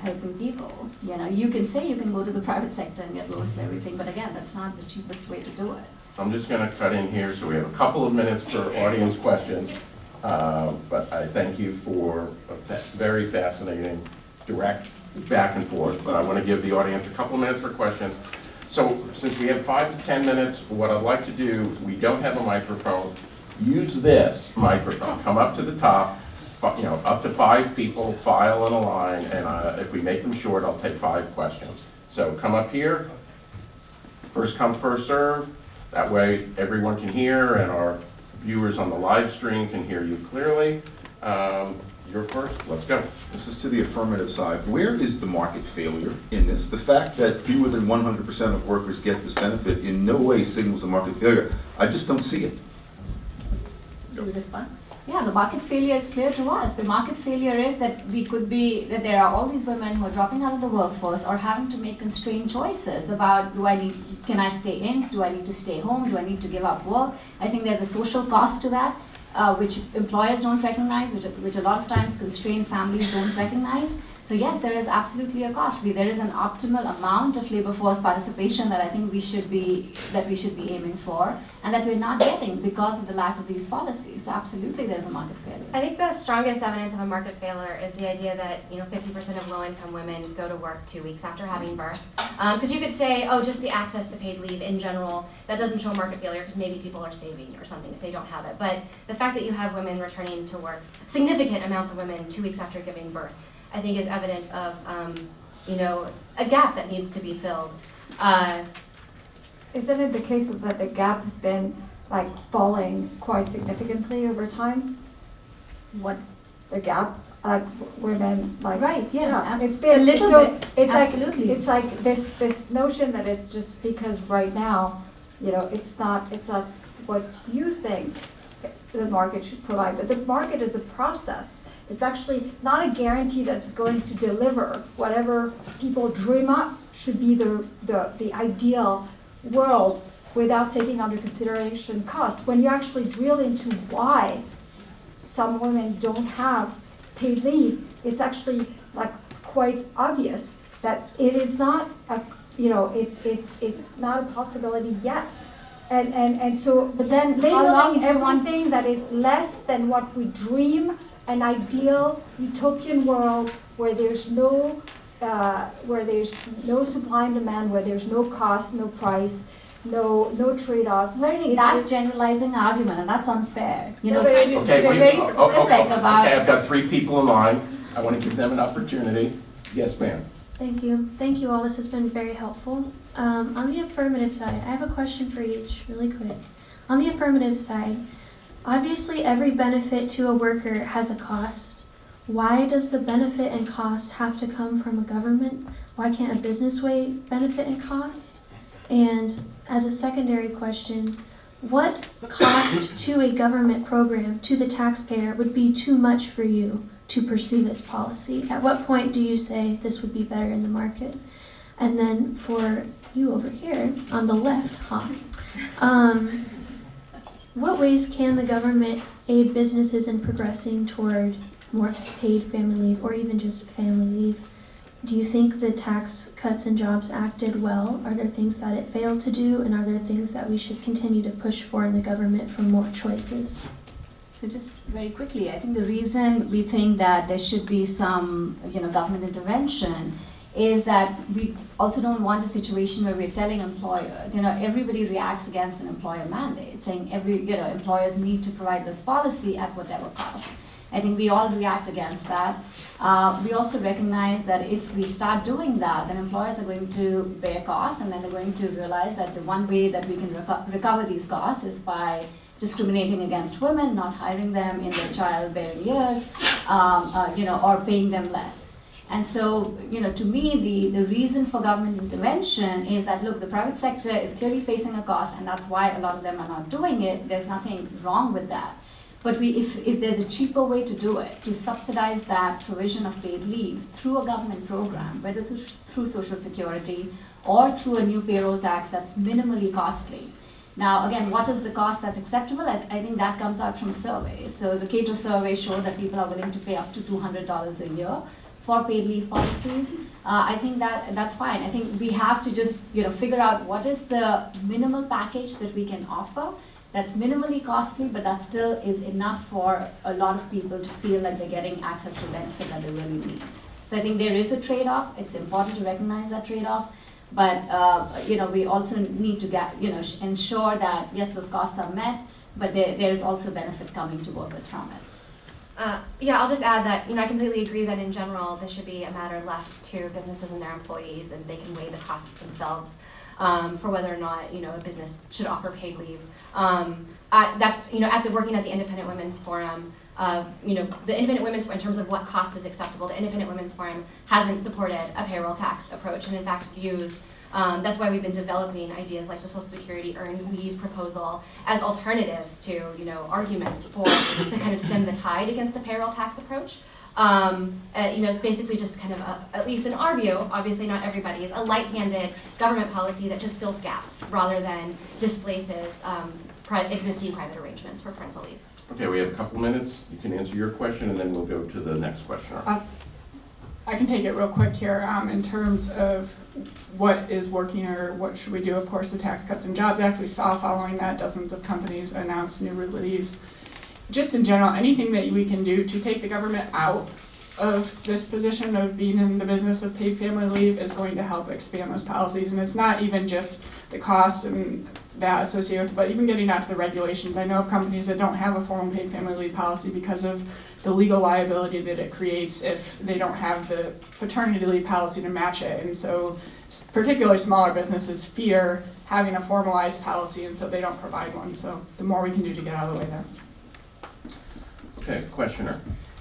S2: helping people. You can say you can go to the private sector and get loans for everything, but again, that's not the cheapest way to do it.
S1: I'm just going to cut in here, so we have a couple of minutes for audience questions. But I thank you for a very fascinating, direct back and forth. But I want to give the audience a couple of minutes for questions. So since we have 5 to 10 minutes, what I'd like to do, we don't have a microphone, use this microphone. Come up to the top, up to 5 people, file in a line, and if we make them short, I'll take 5 questions. So come up here, first come, first serve. That way everyone can hear and our viewers on the live stream can hear you clearly. You're first, let's go.
S6: This is to the affirmative side. Where is the market failure in this? The fact that fewer than 100% of workers get this benefit in no way signals a market failure. I just don't see it.
S2: Do you respond? Yeah, the market failure is clear to us. The market failure is that that there are all these women who are dropping out of the workforce or having to make constrained choices about can I stay in? Do I need to stay home? Do I need to give up work? I think there's a social cost to that, which employers don't recognize, which a lot of times constrained families don't recognize. So yes, there is absolutely a cost. There is an optimal amount of labor force participation that I think we should be aiming for, and that we're not getting because of the lack of these policies. So absolutely, there's a market failure.
S3: I think the strongest evidence of a market failure is the idea that 50% of low-income women go to work 2 weeks after having birth. Because you could say, oh, just the access to paid leave in general, that doesn't show market failure because maybe people are saving or something if they don't have it. But the fact that you have women returning to work, significant amounts of women 2 weeks after giving birth, I think is evidence of a gap that needs to be filled.
S4: Isn't it the case that the gap has been like falling quite significantly over time?
S2: What?
S4: The gap, like women, like
S2: Right, yeah,
S4: it's been
S2: a little
S4: so
S2: bit,
S4: It's
S2: absolutely.
S4: like this notion that it's just because right now, it's not what you think the market should provide, but the market is a process. It's actually not a guarantee that it's going to deliver whatever people dream up should be the ideal world without taking under consideration costs. When you actually drill into why some women don't have paid leave, it's actually like quite obvious that it is not it's not a possibility yet. And so
S2: But then how long
S4: labeling
S2: do you want-
S4: everything that is less than what we dream, an ideal utopian world where there's no supply and demand, where there's no cost, no price, no trade-off.
S2: Learning, that's generalizing argument, and that's unfair.
S5: No, but I just-
S1: Okay,
S2: we're very specific about.
S1: Okay, I've got 3 people in line. I want to give them an opportunity. Yes, ma'am.
S7: Thank you. Thank you all. This has been very helpful. On the affirmative side, I have a question for each really quick. On the affirmative side, obviously every benefit to a worker has a cost. Why does the benefit and cost have to come from a government? Why can't a business weigh benefit and cost? And as a secondary question, what cost to a government program, to the taxpayer, would be too much for you to pursue this policy? At what point do you say this would be better in the market? And then for you over here on the left, what ways can the government aid businesses in progressing toward more paid family leave or even just family leave? Do you think the Tax Cuts and Jobs Act did well? Are there things that it failed to do? And are there things that we should continue to push for in the government for more choices?
S2: So just very quickly, I think the reason we think that there should be some, government intervention is that we also don't want a situation where we're telling employers, everybody reacts against an employer mandate, saying employers need to provide this policy at whatever cost. I think we all react against that. We also recognize that if we start doing that, then employers are going to bear costs, and then they're going to realize that the one way that we can recover these costs is by discriminating against women, not hiring them in their childbearing years, or paying them less. And so, to me, the reason for government intervention is that, look, the private sector is clearly facing a cost, and that's why a lot of them are not doing it. There's nothing wrong with that. But if there's a cheaper way to do it, to subsidize that provision of paid leave through a government program, whether through Social Security or through a new payroll tax that's minimally costly, Now, again, what is the cost that's acceptable? I think that comes out from surveys. So the Cato survey showed that people are willing to pay up to $200 a year for paid leave policies. I think that's fine. I think we have to just figure out what is the minimal package that we can offer that's minimally costly, but that still is enough for a lot of people to feel like they're getting access to benefit that they really need. So I think there is a trade-off. It's important to recognize that trade-off, but we also need to ensure that yes, those costs are met, but there is also benefit coming to workers from it.
S3: Yeah, I'll just add that I completely agree that in general this should be a matter left to businesses and their employees, and they can weigh the costs themselves for whether or not a business should offer paid leave. That's working at the Independent Women's Forum. The Independent Women's Forum, in terms of what cost is acceptable, the Independent Women's Forum hasn't supported a payroll tax approach, and in fact views. That's why we've been developing ideas like the Social Security Earned Leave proposal as alternatives to, arguments to kind of stem the tide against a payroll tax approach. Basically just kind of, at least in our view, obviously not everybody's, a light-handed government policy that just fills gaps rather than displaces existing private arrangements for parental leave.
S1: Okay, we have a couple minutes. You can answer your question, and then we'll go to the next questioner.
S5: I can take it real quick here. In terms of what is working or what should we do, of course, the Tax Cuts and Jobs Act, we saw following that dozens of companies announce new reliefs. Just in general, anything that we can do to take the government out of this position of being in the business of paid family leave is going to help expand those policies. And it's not even just the costs and that associated with it, but even getting out to the regulations. I know of companies that don't have a formal paid family leave policy because of the legal liability that it creates if they don't have the paternity leave policy to match it. And so particularly smaller businesses fear having a formalized policy, and so they don't provide one. So the more we can do to get out of the way there.
S1: Okay, questioner.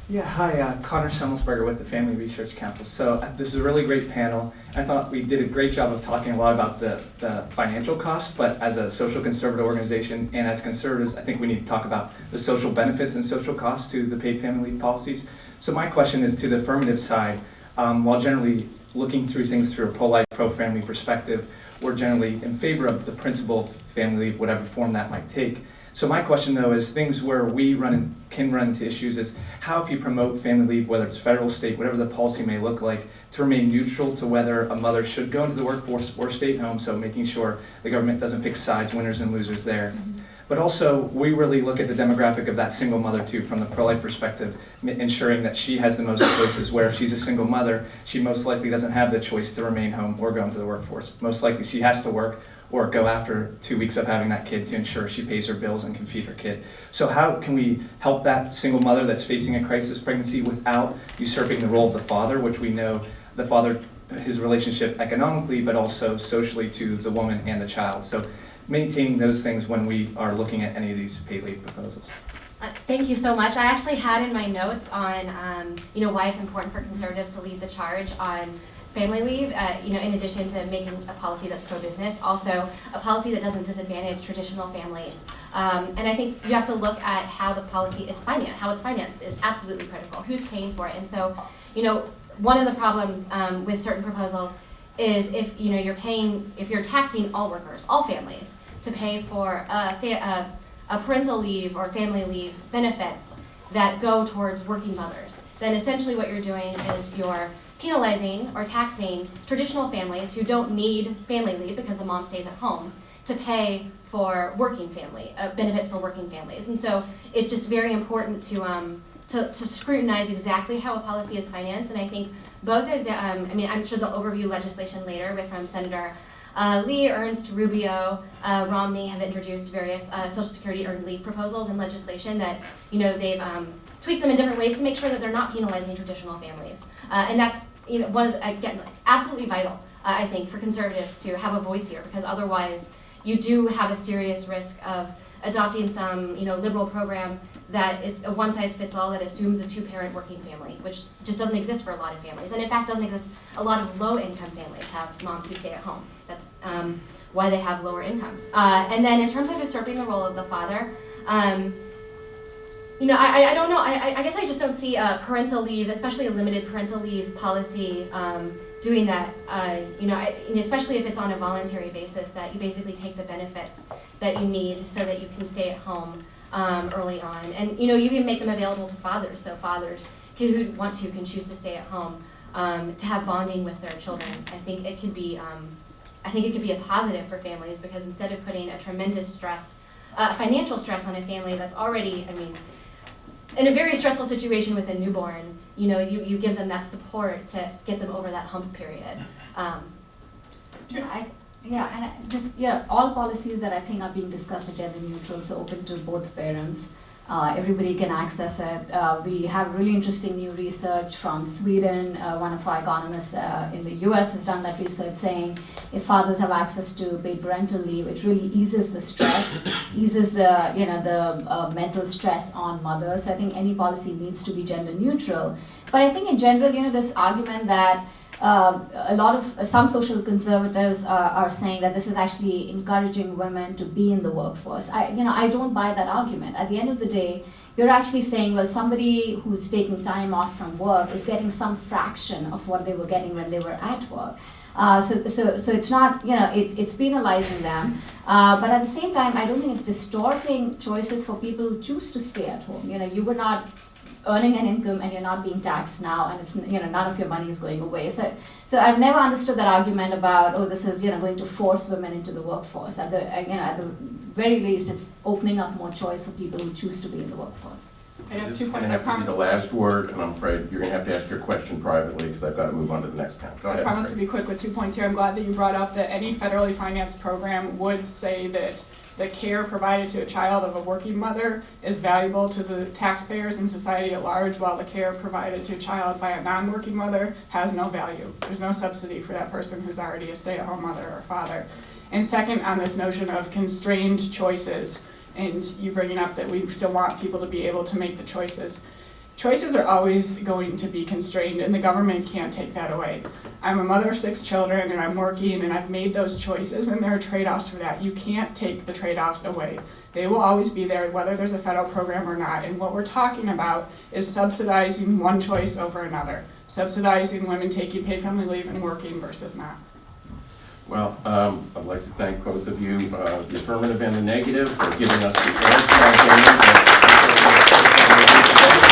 S8: Yeah, hi, Connor Semmelsberger with the Family Research Council. So this is a really great panel. I thought we did a great job of talking a lot about the financial costs, but as a social conservative organization and as conservatives, I think we need to talk about the social benefits and social costs to the paid family leave policies. So my question is to the affirmative side. While generally looking through things through a pro-life, pro-family perspective, we're generally in favor of the principle of family leave, whatever form that might take. So my question, though, is things where we can run into issues is how, if you promote family leave, whether it's federal, state, whatever the policy may look like, to remain neutral to whether a mother should go into the workforce or stay at home, so making sure the government doesn't pick sides, winners and losers there. Mm-hmm. But also, we really look at the demographic of that single mother, too, from the pro-life perspective, ensuring that she has the most choices, where if she's a single mother, she most likely doesn't have the choice to remain home or go into the workforce. Most likely she has to work or go after 2 weeks of having that kid to ensure she pays her bills and can feed her kid. So how can we help that single mother that's facing a crisis pregnancy without usurping the role of the father, which we know the father, his relationship economically, but also socially to the woman and the child. So maintaining those things when we are looking at any of these paid leave proposals.
S3: Thank you so much. I actually had in my notes on why it's important for conservatives to lead the charge on family leave, in addition to making a policy that's pro-business, also a policy that doesn't disadvantage traditional families. And I think you have to look at how the policy is financed. How it's financed is absolutely critical. Who's paying for it? And so, one of the problems with certain proposals is if you're taxing all workers, all families, to pay for a parental leave or family leave benefits that go towards working mothers, then essentially what you're doing is you're penalizing or taxing traditional families who don't need family leave because the mom stays at home to pay for working family benefits for working families. And so it's just very important to scrutinize exactly how a policy is financed. And I think both of the I'm sure they'll overview legislation later from Senator Lee, Ernst, Rubio, Romney have introduced various Social Security earned leave proposals and legislation that they've tweaked them in different ways to make sure that they're not penalizing traditional families. And that's one of the, absolutely vital, I think, for conservatives to have a voice here, because otherwise you do have a serious risk of adopting some liberal program that is a one-size-fits-all that assumes a two-parent working family, which just doesn't exist for a lot of families. And in fact doesn't exist. A lot of low-income families have moms who stay at home. That's why they have lower incomes. And then in terms of usurping the role of the father, I don't know. I guess I just don't see a parental leave, especially a limited parental leave policy, doing that. Especially if it's on a voluntary basis, that you basically take the benefits that you need so that you can stay at home early on, and you even make them available to fathers, so fathers who want to can choose to stay at home to have bonding with their children. I think it could be a positive for families, because instead of putting a tremendous stress, financial stress on a family that's already, in a very stressful situation with a newborn, you give them that support to get them over that hump period.
S2: All policies that I think are being discussed are gender neutral, so open to both parents. Everybody can access it. We have really interesting new research from Sweden. One of our economists in the US has done that research saying if fathers have access to paid parental leave, it really eases the stress, eases the mental stress on mothers. So I think any policy needs to be gender neutral. But I think in general, this argument that some social conservatives are saying that this is actually encouraging women to be in the workforce. I don't buy that argument. At the end of the day, you're actually saying, well, somebody who's taking time off from work is getting some fraction of what they were getting when they were at work. So it's not, it's penalizing them. But at the same time, I don't think it's distorting choices for people who choose to stay at home. You were not earning an income and you're not being taxed now, and it's none of your money is going away. So I've never understood that argument about this is going to force women into the workforce. At the very least, it's opening up more choice for people who choose to be in the workforce.
S5: I have
S1: This
S5: 2
S1: is going
S5: points.
S1: to
S5: I
S1: have to be
S5: promise
S1: the last word, and I'm afraid you're going to have to ask your question privately because I've got to move on to the next panel. Go
S5: I
S1: ahead.
S5: promise to be quick with 2 points here. I'm glad that you brought up that any federally financed program would say that the care provided to a child of a working mother is valuable to the taxpayers and society at large, while the care provided to a child by a non-working mother has no value. There's no subsidy for that person who's already a stay-at-home mother or father. And second, on this notion of constrained choices, and you bringing up that we still want people to be able to make the choices. Choices are always going to be constrained, and the government can't take that away. I'm a mother of 6 children, and I'm working, and I've made those choices, and there are trade-offs for that. You can't take the trade-offs away. They will always be there, whether there's a federal program or not. And what we're talking about is subsidizing one choice over another, subsidizing women taking paid family leave and working versus not.
S1: Well, I'd like to thank both of you, the affirmative and the negative, for giving us the answer.